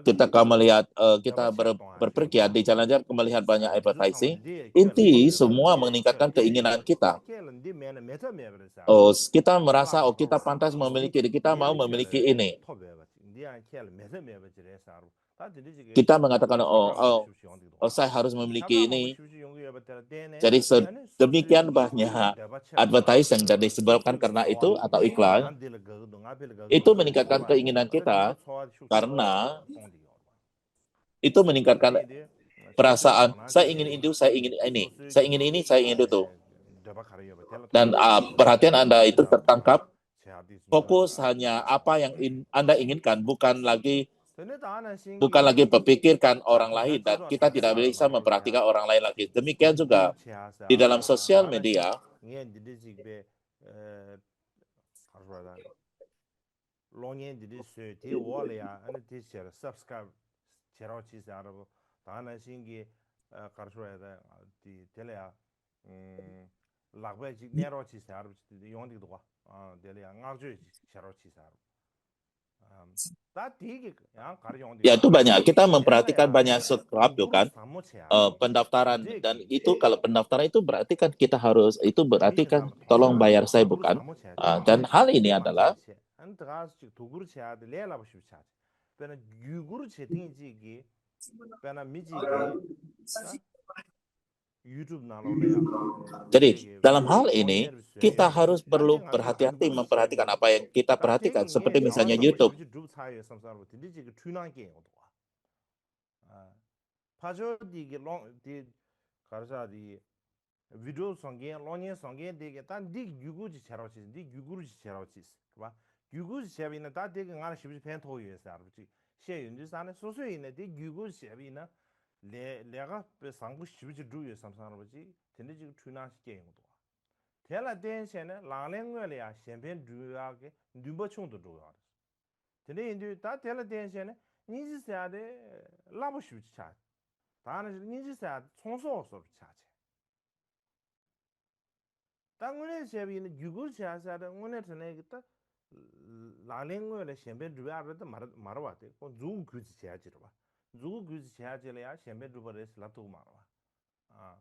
S2: Kita akan melihat kita berpergian di jalan-jalan melihat banyak advertising. Inti semua meningkatkan keinginan kita. Kita merasa kita pantas memiliki, kita mau memiliki ini. Kita mengatakan saya harus memiliki ini. Jadi sedemikian banyak advertising yang disebabkan karena itu atau iklan itu meningkatkan keinginan kita karena itu meningkatkan perasaan saya ingin itu, saya ingin ini, saya ingin ini, saya ingin itu. Dan perhatian Anda itu tertangkap, fokus hanya apa yang Anda inginkan, bukan lagi berpikirkan orang lain, dan kita tidak bisa memperhatikan orang lain lagi. Demikian juga di dalam sosial media. Ya itu banyak. Kita memperhatikan banyak sebab, kan? Pendaftaran, dan itu kalau pendaftaran itu berarti kan kita harus, itu berarti kan tolong bayar saya, bukan? Dan hal ini adalah jadi dalam hal ini kita harus perlu berhati-hati memperhatikan apa yang kita perhatikan, seperti misalnya YouTube.
S1: video songe lonye songe de tan dig yugu ji charo chi dig yugu ji charo chi ba yugu ji chebi na ta de nga shi bi pen to ye sa ru chi she yun ji sa ne so so yin de yugu ji chebi na le ga be sang bu shi bi ji du ye sam sa ru ji ten de ji chu na shi ge yong do te la den she ne la le ngwe le ya shen pen du ya ge du bo chung do do ya ten de yin du ta te la den she ne ni ji sa de la bu shi bi cha ta ne ni ji sa chong so so cha 당근에 제비는 유gur 시아사다 오늘 전에 그때 라랭고에 셴베 두바르도 말아와대 그 누구 규지 시아지로 봐 누구 규지 시아지래야 셴베 두바르스 라도 말아와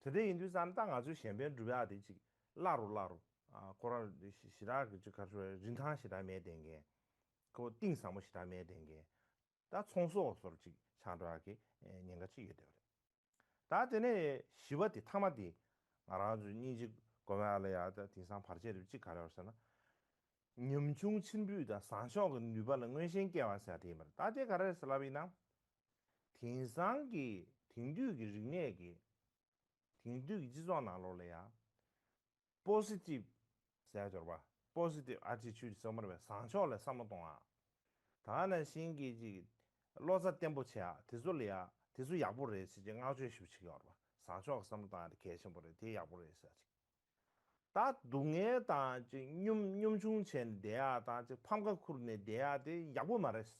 S1: today 인도 산땅 아주 셴베 두바르지 라루 코라 시라 그 가서 진탕 시다 매된게 그 띵상모 시다 매된게 다 총소 소리지 차도하게 년같이 이게 돼요 다 전에 시버디 타마디 알아주 니지 고마래야다 디상 파르제를 찍가려서나 냠중 친부다 산쇼가 뉴발은 원신 깨와서 되면 다데 가르 슬라비나 팅상기 팅두기 링내기 팅두기 지조 나로래야 positive 사저봐 positive attitude somewhere 상처를 삼동아 다는 신기지 로사 템포차 디졸이야 디수 야부를 시제 아주 쉽지가 봐 상처가 삼동아 개심부를 대 야부를 했어 다 동에 다 뇽중첸 대야 다저 팜가쿠르네 대야데 야부 말했어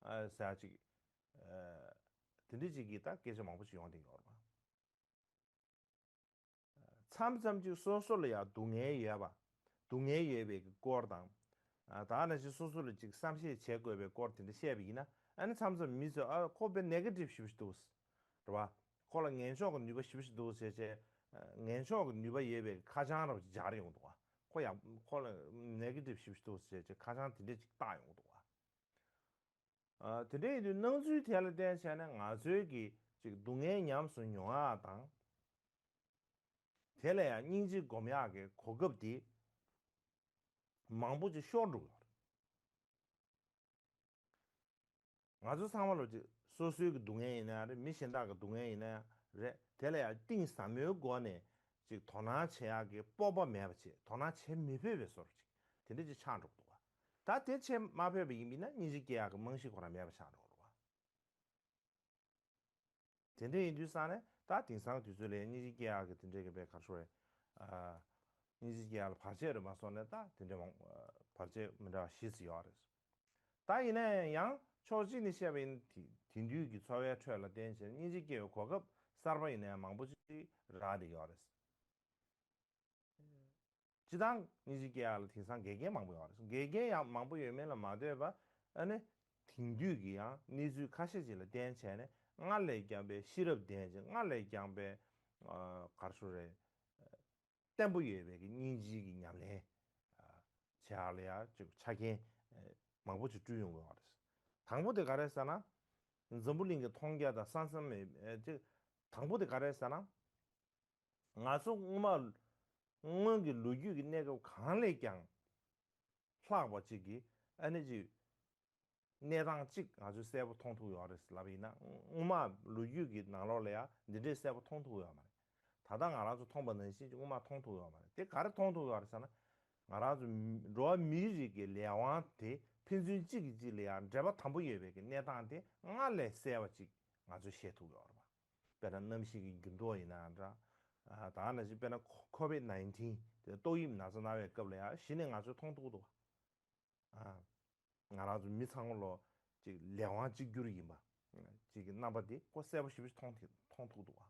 S1: 아 사지 어 드리지기 딱 계속 망부지 용된 거 봐. 참sam지 소소리야 동해에 봐. 동해에 그 거당 아 다는 지 소소를 지 삼시 제거에 거든데 시에비나 아니 참sam미서 아 코베 네거티브 싶시도스 봐. 콜랑 연속은 누가 싶시도스 제 연속은 누가 예배 가장으로 자리 용도 와. 코야 콜랑 네거티브 싶시도스 제 가장 드리지 다 용도 와. today the nangzu tell den chana nga zui gi ji dongye nyam sun yong dang tele ya ning ji gom ya ge kogab di mang bu ji shuo lu nga zu sang lo ji so su ge dongye ina de mi shen da ge dongye ina re tele ya ding san me go ne ji tona che ya ge bo bo me ba ji tona che mi be be so ji tele ji chang zhu da de che ma be bi mi na ni ji ge ya ge meng shi ko na me ba chang zhu ten데 인주산에 다 딩상 뒤줄에 니지기야 같은 데게 배 가서래 아 니지기야 파제를 마선에다 텐데 파제 뭐라 시스요레스 다이네 양 초진이 시합인 딘듀기 소외 트레라 댄스 니지기요 고급 서버이네 망부지 라디요레스 지당 니지기야 딩상 개개 망부요레스 개개야 망부요면은 마데바 아니 딘듀기야 니즈 카시질 댄스네 ngale gyambe shirab denje ngale gyambe karsure tembu yebe gi ninji gi nyamle chalia 즉 차게 망보 주용 거 알았어 당보대 가랬잖아 점불린 게 통계하다 산삼에 즉 당보대 가랬잖아 ngaso ngma ng기 루규기 내가 강래 경 플라버지기 에너지 내당 직 아주 세부 통투 요르스 라비나 우마 루유기 나로래야 니데 세부 통투 요마 다당 알아서 통받는 시 우마 통투 요마 때 가르 통투 요르잖아 알아서 로 뮤직이 레와한테 핀준직이 레야 제바 탐부 예베게 내당한테 알레 세워지 아주 셰투 요마 베나 넘시기 근도이나 아 다는 지 베나 코비드 19 또임 나서 나외 겁래야 신행 아주 통투도 아 알아서 미상으로 지 량화지 규리 마 지금 나바디 코세브 시비 통투도 와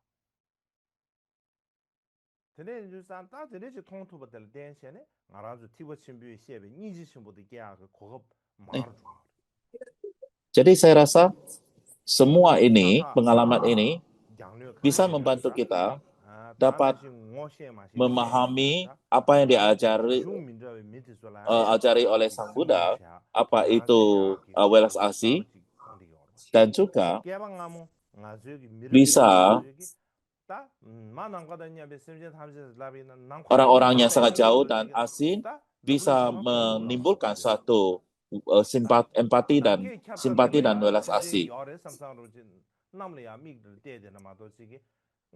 S1: 근데 이제 산타 되지 통투버들 댄션에 알아서 티버 침비 시에베 니지 침보도 게야 그 고급
S2: Eh,
S1: 마르
S2: Jadi saya rasa semua ini,
S1: 산타
S2: pengalaman ini
S1: 양료
S2: bisa
S1: 칸데
S2: membantu
S1: 녀사
S2: kita
S1: 아 다는
S2: dapat
S1: 지금 ngoshe 마시
S2: memahami
S1: 셰샤
S2: apa yang
S1: 다는
S2: diajari
S1: 중민들의 미드솔라
S2: ajari oleh
S1: 지
S2: Sang Buddha,
S1: 심보샤
S2: apa itu
S1: 양제야기
S2: welas
S1: 고급
S2: asih,
S1: 서버지 통디가 오르
S2: dan juga
S1: 개방하면 ngazo기 미르비나
S2: bisa
S1: ngazo기 다 만난 거다냐 베스제 탐제 라비나 난코베
S2: orang-orang yang sangat
S1: 땡땡
S2: jauh dan
S1: 거지기
S2: asing
S1: 다 너블리
S2: bisa
S1: 싱어 통투가
S2: menimbulkan
S1: 오르스
S2: suatu
S1: 다
S2: empati
S1: 남게
S2: simpati dan
S1: 캡처레야
S2: welas
S1: 텐데
S2: asih.
S1: 여래 삼상으로 진 남리야 미들 때되나 마도지기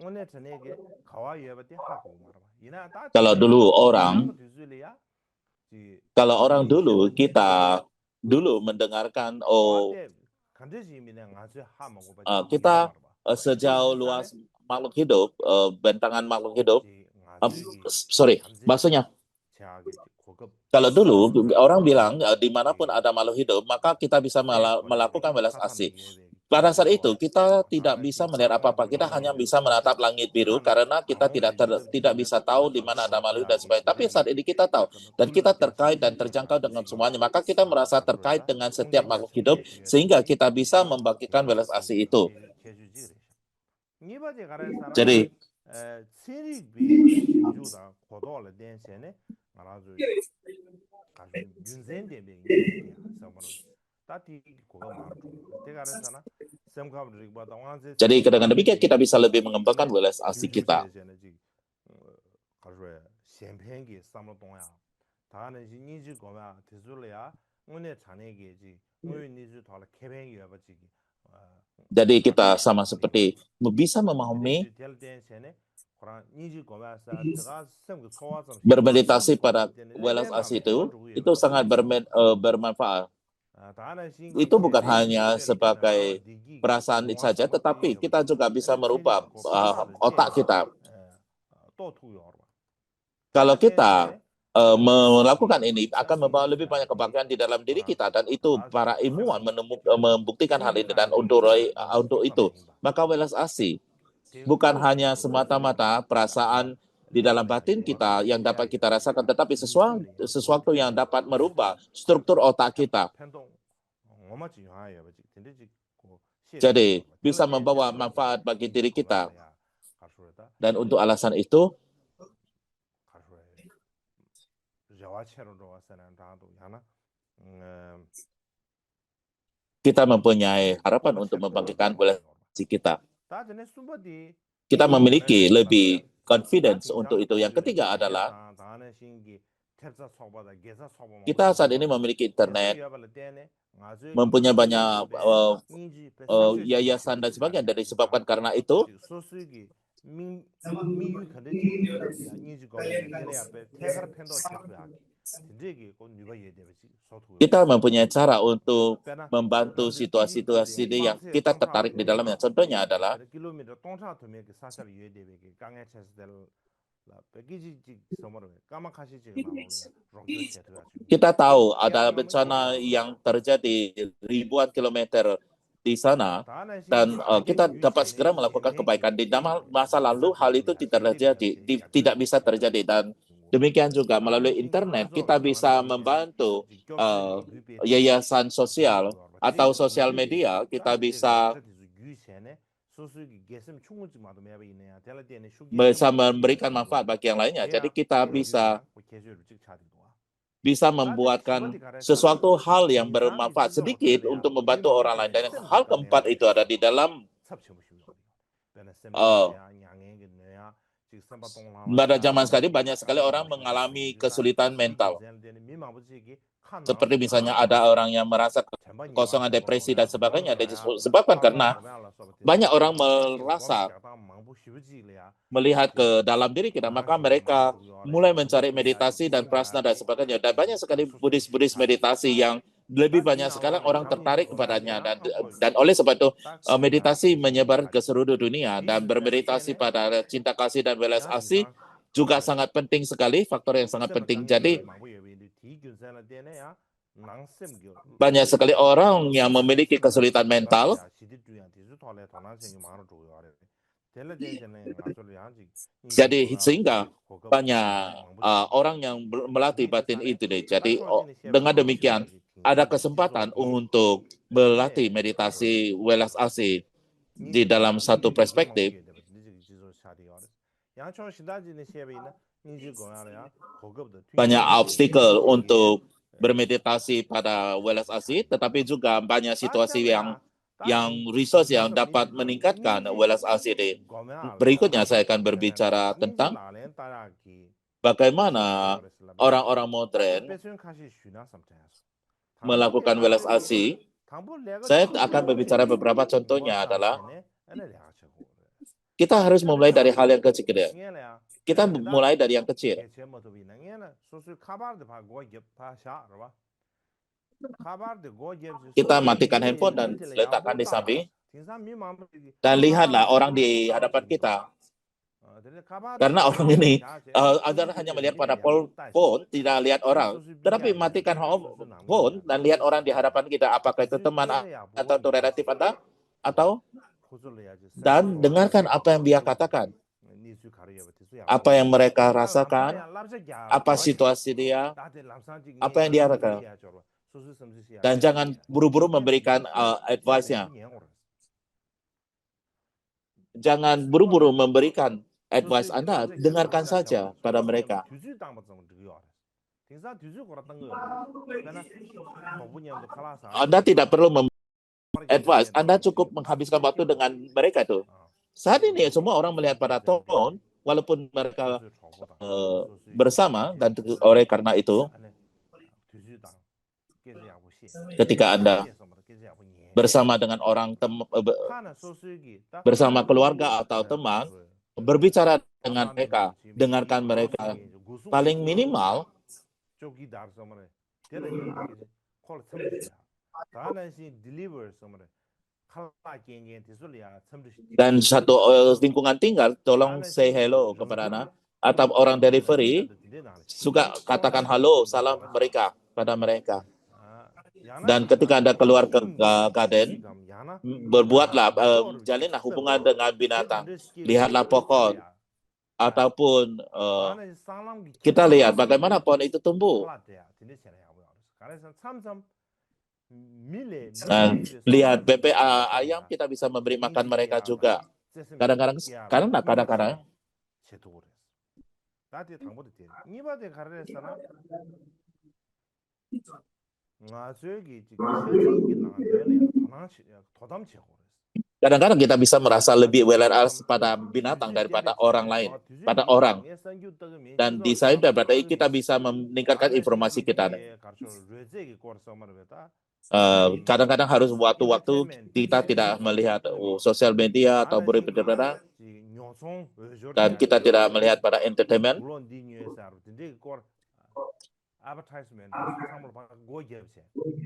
S1: 오늘 저녁에 가와이에버티 하고 말아 이나 다
S2: Kalau
S1: 딘디
S2: dulu orang,
S1: 딩상 뒤줄이야 지
S2: kalau orang
S1: 딘디
S2: dulu
S1: 셰버디
S2: kita dulu mendengarkan
S1: 와데 간제지 미네 nga즈 하마고 바 딘디게
S2: kita
S1: 말아
S2: sejauh
S1: 데이주산에
S2: luas makhluk hidup, bentangan makhluk hidup,
S1: 지 nga즈기
S2: sorry,
S1: 잠재시야
S2: maksudnya
S1: 제하게 고급
S2: kalau dulu orang
S1: 서버지
S2: bilang dimanapun
S1: 지
S2: ada makhluk hidup, maka kita bisa
S1: 세 거래베
S2: melakukan welas asih.
S1: 사탐이 예베
S2: Pada saat itu
S1: 기야도
S2: kita tidak
S1: 다나
S2: bisa
S1: 지
S2: melihat apa-apa, kita hanya
S1: 사탐이
S2: bisa
S1: 통투
S2: menatap langit biru
S1: 다나
S2: karena kita
S1: 강원의
S2: tidak
S1: 유럽지에
S2: bisa tahu di mana ada makhluk dan
S1: 고급야게
S2: sebagainya. Tapi saat
S1: 기레기
S2: ini kita tahu
S1: 약간
S2: dan kita
S1: 쿨러
S2: terkait dan
S1: 댄스네
S2: terjangkau dengan
S1: 약간지기
S2: semuanya, maka kita merasa terkait
S1: 가르소다
S2: dengan setiap
S1: 통계야
S2: makhluk hidup
S1: 천계지에
S2: sehingga
S1: 되지
S2: kita bisa
S1: 다
S2: membagikan welas asih
S1: 딩상지기로
S2: itu.
S1: 계주지 그래 니바지 가라사나
S2: Jadi
S1: 세리비 심주다 고도를 댄스네 말아주 아주 윤센데베 니지기야 서버로 따티 고가 마르 대가라사나 샘카브리 바다 왕세
S2: jadi dengan demikian kita
S1: 샘카브지
S2: bisa lebih mengembangkan
S1: 오늘
S2: welas asih kita.
S1: 슈슈제제네 가르에 샴페인기 삼로 동야 다는 니지 고마 대줄이야 오늘 자네게지 오늘 니지 더 개뱅이 여버지기
S2: Jadi kita sama seperti bisa memahami bermeditasi pada welas asih itu sangat bermanfaat. Itu bukan hanya sebagai perasaan saja, tetapi kita juga bisa merubah otak kita. Kalau kita melakukan ini akan membawa lebih banyak kebahagiaan di dalam diri kita, dan itu para ilmuwan membuktikan hal ini. Dan untuk itu maka welas asih bukan hanya semata-mata perasaan di dalam batin kita yang dapat kita rasakan, tetapi sesuatu yang dapat merubah struktur otak kita. Jadi bisa membawa manfaat bagi diri kita. Dan untuk alasan itu kita mempunyai harapan untuk membangkitkan welas asih kita. Kita memiliki lebih confidence untuk itu. Yang ketiga adalah kita saat ini memiliki internet, mempunyai banyak yayasan dan sebagainya. Dan disebabkan karena itu kita mempunyai cara untuk membantu situasi-situasi yang kita tertarik di dalamnya. Contohnya adalah kita tahu ada bencana yang terjadi ribuan kilometer di sana, dan kita dapat segera melakukan kebaikan. Di masa lalu hal itu tidak bisa terjadi, dan demikian juga melalui internet kita bisa membantu yayasan sosial atau sosial media. Kita bisa memberikan manfaat bagi yang lainnya. Jadi kita bisa membuatkan sesuatu hal yang bermanfaat sedikit untuk membantu orang lain. Dan hal keempat itu ada di dalam pada zaman sekarang banyak sekali orang mengalami kesulitan mental. Seperti misalnya ada orang yang merasa kekosongan, depresi dan sebagainya. Disebabkan karena banyak orang merasa melihat ke dalam diri kita, maka mereka mulai mencari meditasi dan prasna dan sebagainya. Dan banyak sekali Buddhis meditasi yang lebih banyak sekarang orang tertarik kepadanya. Dan oleh sebab itu meditasi menyebar ke seluruh dunia, dan bermeditasi pada cinta kasih dan welas asih juga sangat penting sekali, faktor yang sangat penting. Jadi banyak sekali orang yang memiliki kesulitan mental. Jadi sehingga banyak orang yang melatih batin itu deh. Jadi dengan demikian ada kesempatan untuk melatih meditasi welas asih di dalam satu perspektif. Banyak obstacle untuk bermeditasi pada welas asih, tetapi juga banyak situasi yang resource yang dapat meningkatkan welas asih. Berikutnya saya akan berbicara tentang bagaimana orang-orang modern melakukan welas asih. Saya akan berbicara beberapa contohnya adalah kita harus mulai dari hal yang kecil. Kita mulai dari yang kecil. Kita matikan handphone dan letakkan di samping, dan lihatlah orang di hadapan kita. Karena orang ini adalah hanya melihat pada phone, tidak lihat orang. Tetapi matikan phone dan lihat orang di hadapan kita, apakah itu teman atau itu relatif Anda, dan dengarkan apa yang dia katakan. Apa yang mereka rasakan, apa situasi dia, apa yang dia rasakan. Dan jangan buru-buru memberikan advice-nya. Jangan buru-buru memberikan advice Anda, dengarkan saja pada mereka. Anda tidak perlu advice, Anda cukup menghabiskan waktu dengan mereka itu. Saat ini semua orang melihat pada phone, walaupun mereka bersama, dan oleh karena itu ketika Anda bersama dengan bersama keluarga atau teman, berbicara dengan mereka, dengarkan mereka. Paling minimal, dan satu lingkungan tinggal, tolong say hello kepada anak. Atau orang delivery, suka katakan halo, salam mereka pada mereka. Dan ketika Anda keluar ke garden, berbuatlah, jalinlah hubungan dengan binatang. Lihatlah pohon, ataupun kita lihat bagaimana pohon itu tumbuh. Lihat BPA ayam, kita bisa memberi makan mereka juga. Kadang-kadang kadang-kadang kita bisa merasa lebih aware pada binatang daripada orang lain, pada orang. Dan di sana berarti kita bisa meningkatkan informasi kita. Kadang-kadang harus waktu-waktu kita tidak melihat sosial media atau berita, dan kita tidak melihat pada entertainment.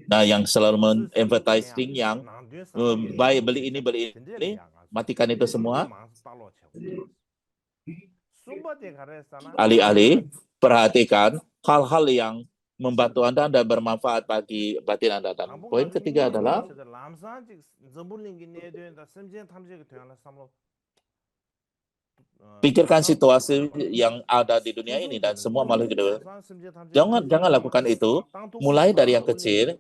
S2: Nah, yang selalu men-advertising yang baik, beli ini, matikan itu semua. Alih-alih perhatikan hal-hal yang membantu Anda dan bermanfaat bagi batin Anda. Dan poin ketiga adalah pikirkan situasi yang ada di dunia ini dan semua makhluk hidup. Jangan lakukan itu mulai dari yang kecil.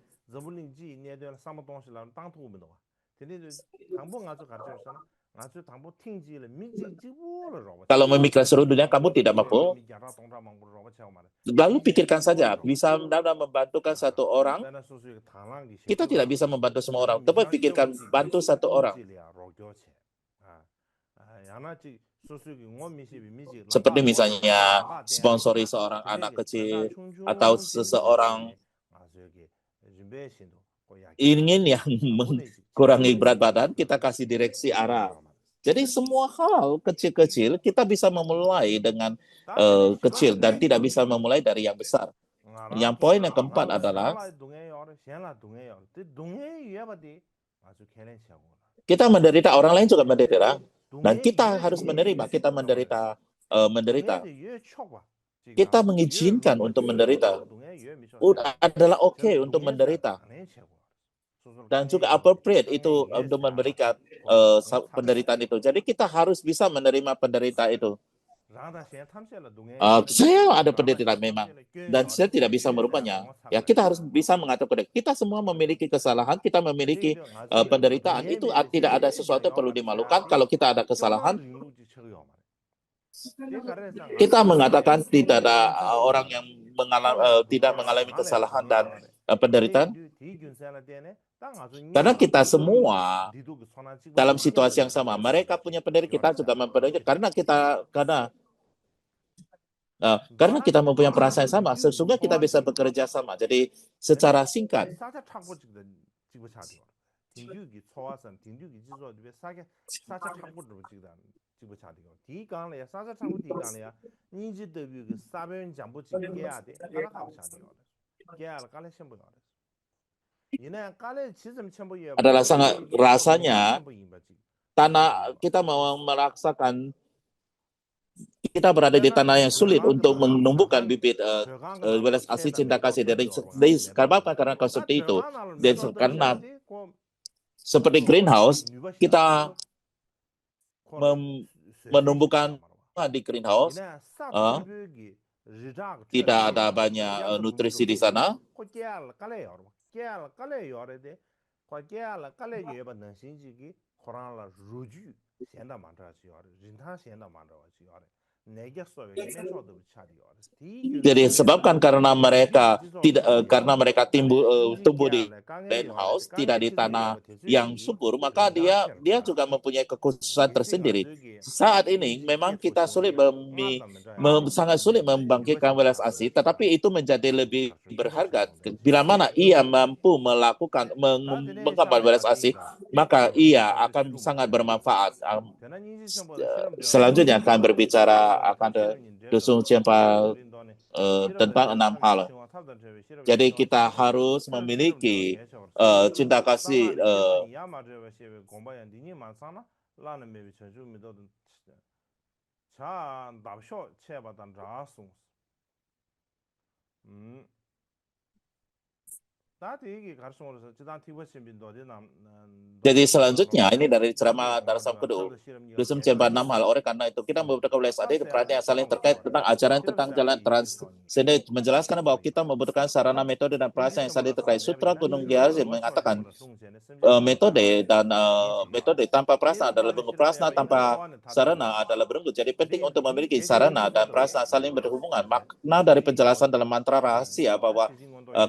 S2: Kalau memikirkan seluruh dunia, kamu tidak mampu. Lalu pikirkan saja, bisa Anda membantukan satu orang. Kita tidak bisa membantu semua orang, tapi pikirkan bantu satu orang. Seperti misalnya sponsori seorang anak kecil atau seseorang ingin yang mengurangi berat badan, kita kasih direksi arah. Jadi semua hal kecil-kecil kita bisa memulai dengan kecil dan tidak bisa memulai dari yang besar. Yang poin yang keempat adalah kita menderita, orang lain juga menderita, dan kita harus menerima kita menderita. Kita mengizinkan untuk menderita. Adalah oke untuk menderita. Dan juga appropriate itu untuk memberikan penderitaan itu. Jadi kita harus bisa menerima penderitaan itu. Saya ada penderitaan memang, dan saya tidak bisa merubahnya. Ya, kita harus bisa mengatakan kita semua memiliki kesalahan, kita memiliki penderitaan. Itu tidak ada sesuatu yang perlu dimalukan kalau kita ada kesalahan. Kita mengatakan tidak ada orang yang tidak mengalami kesalahan dan penderitaan. Karena kita semua dalam situasi yang sama. Mereka punya penderitaan, kita juga mempenderita. Karena kita mempunyai perasaan yang sama, sesungguhnya kita bisa bekerja sama. Jadi secara singkat, adalah sangat rasanya tanah kita mau merasakan kita berada di tanah yang sulit untuk menumbuhkan bibit welas asih cinta kasih dari karena konsep itu. Dan karena seperti greenhouse, kita menumbuhkan di greenhouse, tidak ada banyak nutrisi di sana. Jadi sebabkan karena mereka tumbuh di greenhouse, tidak di tanah yang subur, maka dia juga mempunyai kekhususan tersendiri. Saat ini memang kita sangat sulit membangkitkan welas asih, tetapi itu menjadi lebih berharga bila mana ia mampu mengembangkan welas asih, maka ia akan sangat bermanfaat. Selanjutnya akan berbicara akan Dusung Cempa tentang 6 hal. Jadi kita harus memiliki cinta kasih Jadi selanjutnya ini dari ceramah Darasam Kedua, Dusum Cempa 6 hal. Oleh karena itu kita membutuhkan WSAD perhatian yang saling terkait tentang ajaran tentang jalan trans. Sehingga menjelaskan bahwa kita membutuhkan sarana, metode dan perasaan yang saling terkait. Sutra Gunung Gyaltsen mengatakan metode tanpa prasna adalah belenggu, prasna tanpa sarana adalah belenggu. Jadi penting untuk memiliki sarana dan prasna saling berhubungan. Makna dari penjelasan dalam mantra rahasia bahwa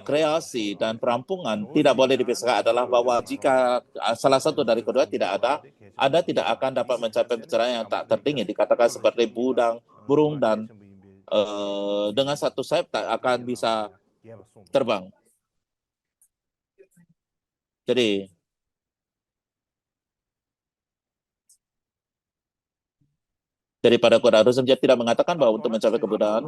S2: kreasi dan perampungan tidak boleh dipisahkan adalah bahwa jika salah satu dari kedua tidak ada, Anda tidak akan dapat mencapai pencerahan yang tak tertinggi. Dikatakan seperti burung dan dengan satu sayap tak akan bisa terbang. Jadi daripada Quran Rasul tidak mengatakan bahwa untuk mencapai kemudahan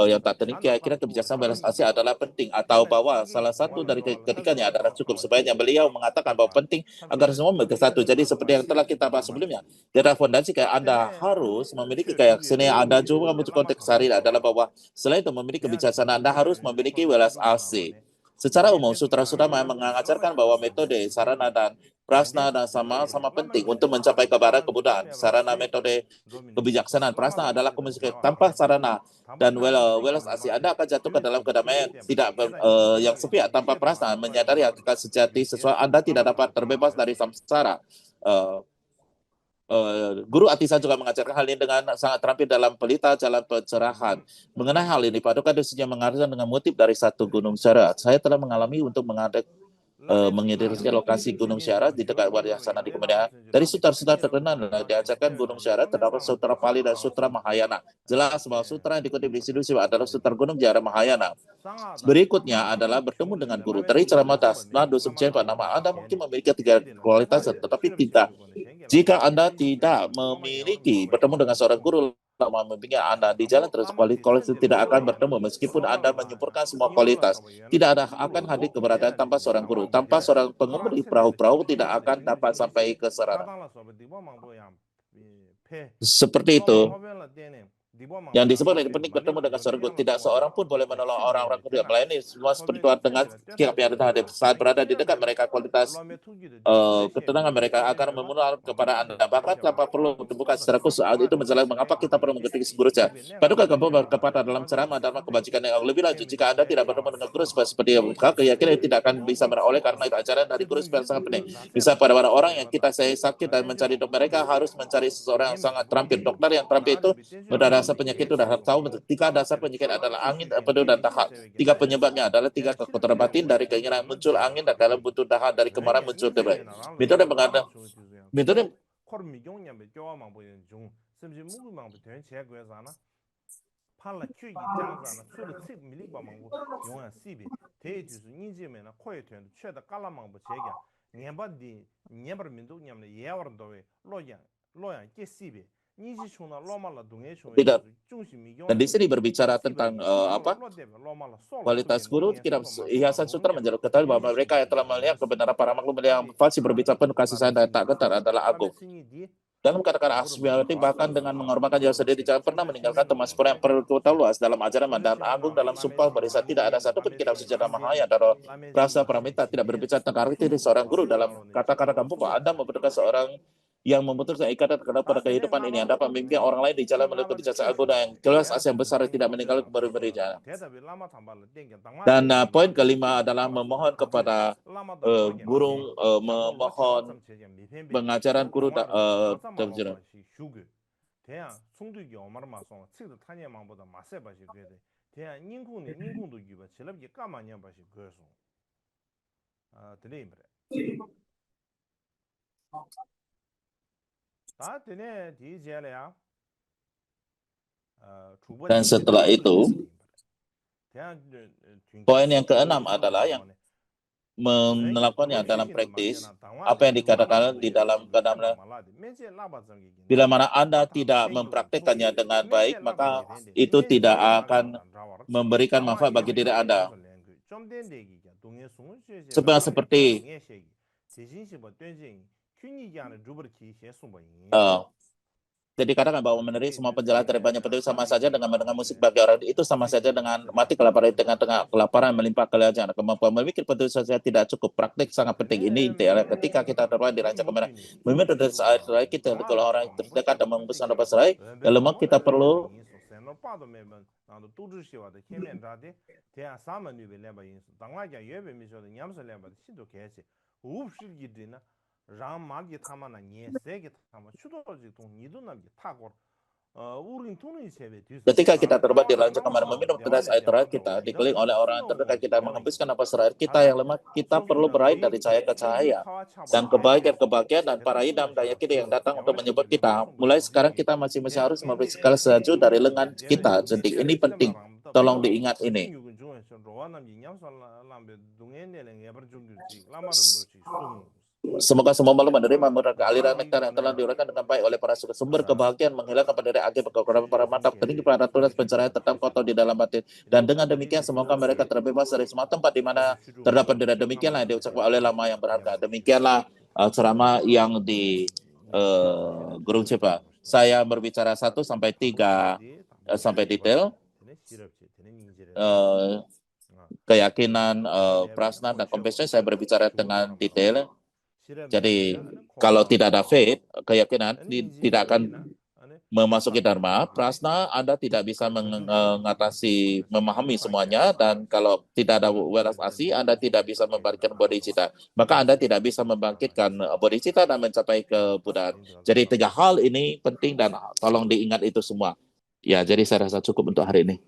S2: yang tak tertinggi, kira-kira kebijaksanaan balas asih adalah penting, atau bahwa salah satu dari ketikanya adalah cukup. Sebaiknya beliau mengatakan bahwa penting agar semua bersatu. Jadi seperti yang telah kita bahas sebelumnya, di atas fondasi kayak Anda harus memiliki keyakinan yang Anda juga memiliki konteks sehari adalah bahwa selain itu memiliki kebijaksanaan, Anda harus memiliki welas asih. Secara umum, sutra-sutra mengajarkan bahwa metode, sarana, dan prasna sama-sama penting untuk mencapai kemudahan. Sarana, metode, kebijaksanaan, prasna adalah komunikasi tanpa sarana dan welas asih. Anda akan jatuh ke dalam kedamaian yang sepihak tanpa prasna. Menyadari hakikat sejati sesuatu, Anda tidak dapat terbebas dari samsara. Guru Atisa juga mengajarkan hal ini dengan sangat terampil dalam pelita jalan pencerahan. Mengenai hal ini, Paduka Desinya mengarahkan dengan motif dari satu gunung syarat. Saya telah mengalami untuk mengidentifikasi lokasi gunung syarat di dekat Wadiasana di kemudian. Dari sutra-sutra terkenal diajarkan gunung syarat terdapat sutra Pali dan sutra Mahayana. Jelas bahwa sutra yang dikutip di sini adalah sutra gunung Jara Mahayana. Berikutnya adalah bertemu dengan guru. Dari ceramah Dasna Dusum Cempa, nama Anda mungkin memiliki 3 kualitas, tetapi tidak. Jika Anda tidak memiliki bertemu dengan seorang guru lama membimbing Anda di jalan terus, kualitas tidak akan bertemu. Meskipun Anda menyempurnakan semua kualitas, tidak akan hadir keberadaan tanpa seorang guru. Tanpa seorang pengemudi perahu tidak akan dapat sampai ke sarana. Seperti itu. Yang disebut oleh penting bertemu dengan seorang guru. Tidak seorang pun boleh menolong orang-orang kedua melayani semua spiritual dengan sikap yang ada saat berada di dekat mereka. Kualitas ketenangan mereka akan memenuhi kepada Anda, bahkan tanpa perlu dibuka secara khusus. Itu menjelaskan mengapa kita perlu mengikuti guru saja. Paduka Gampo berkata dalam ceramah dalam kebajikan yang lebih lanjut, jika Anda tidak bertemu dengan guru seperti keyakinan tidak akan bisa beroleh, karena itu ajaran dari guru sangat penting. Bisa pada orang yang kita sakit dan mencari dokter, mereka harus mencari seseorang yang sangat terampil. Dokter yang terampil itu berdasar penyakit itu dah tahu betul. 3 dasar penyakit adalah angin, empedu, dan dahak. 3 penyebabnya adalah 3 kekotoran batin dari keinginan muncul angin, dan dalam butuh dahak dari kemarahan muncul tebak. Metode tidak. Dan di sini berbicara tentang kualitas guru. Hiasan sutra menjaluk ketahui bahwa mereka yang telah melihat kebenaran para makhluk yang fasih berbicara penuh kasih sayang dan tak gentar adalah agung. Dalam kata-kata Asmiati, bahkan dengan mengorbankan jauh sendiri, jangan pernah meninggalkan teman seperti yang perlu tahu luas dalam ajaran dan agung dalam sumpah barisan. Tidak ada satupun kitab sejarah Mahayana atau rasa paramita tidak berbicara tentang karakteristik seorang guru. Dalam kata-kata Gampo, Anda membutuhkan seorang yang memutuskan ikatan pada kehidupan ini. Anda memimpin orang lain di jalan melalui kebijaksanaan agung yang jelas yang besar tidak meninggal kembali jalan. Dan poin kelima adalah memohon kepada guru, memohon pengajaran guru
S1: 대양 송두기 오마르마 송 칙도 타니망보다 마세 바시 그래 대양 닝콩도 기바 칠럽게 까마냐 바시 그래서 아 드네임bre 다 드네 디젤이야
S2: Dan setelah itu, poin yang keenam adalah yang melakukannya dalam praktis, apa yang dikatakan di dalam kadang bila mana Anda tidak mempraktikkannya dengan baik, maka itu tidak akan memberikan manfaat bagi diri Anda. Seperti jadi dikatakan bahwa menerima semua penjelasan dari banyak penulis sama saja dengan mendengar musik bagi orang itu sama saja dengan mati kelaparan di tengah-tengah kelaparan melimpah kelajaran. Kemampuan memikir penulis saja tidak cukup, praktik sangat penting. Ini ketika kita terbang di rancang kamera memikir dari saat kita kalau orang terdekat dan membesar apa serai, lalu kita perlu ketika kita terbang di rancang kamar meminum tetes air terakhir kita dikeliling oleh orang terdekat kita menghembuskan napas terakhir kita yang lemah, kita perlu berair dari cahaya ke cahaya dan kebahagiaan dan para idam dan yakin yang datang untuk menyebut kita. Mulai sekarang kita masih harus memberi segala sesuatu dari lengan kita. Jadi ini penting, tolong diingat ini. Semoga semua malu menerima aliran nektar yang telah diuraikan dengan baik oleh para sumber kebahagiaan menghilangkan pada diri akibat kekurangan para mantap tinggi para tunas pencerahan tetap kotor di dalam batin, dan dengan demikian semoga mereka terbebas dari semua tempat di mana terdapat diri. Demikianlah yang diucapkan oleh lama yang berharga. Demikianlah ceramah yang di Gurung Cepa. Saya berbicara 1 sampai 3 sampai detail. Keyakinan, prasna dan compassion saya berbicara dengan detail. Jadi kalau tidak ada faith, keyakinan tidak akan memasuki dharma. Prasna Anda tidak bisa mengatasi, memahami semuanya, dan kalau tidak ada welas asih, Anda tidak bisa membangkitkan bodhicitta. Maka Anda tidak bisa membangkitkan bodhicitta dan mencapai kebuddhaan. Jadi 3 hal ini penting dan tolong diingat itu semua. Ya, jadi saya rasa cukup untuk hari ini.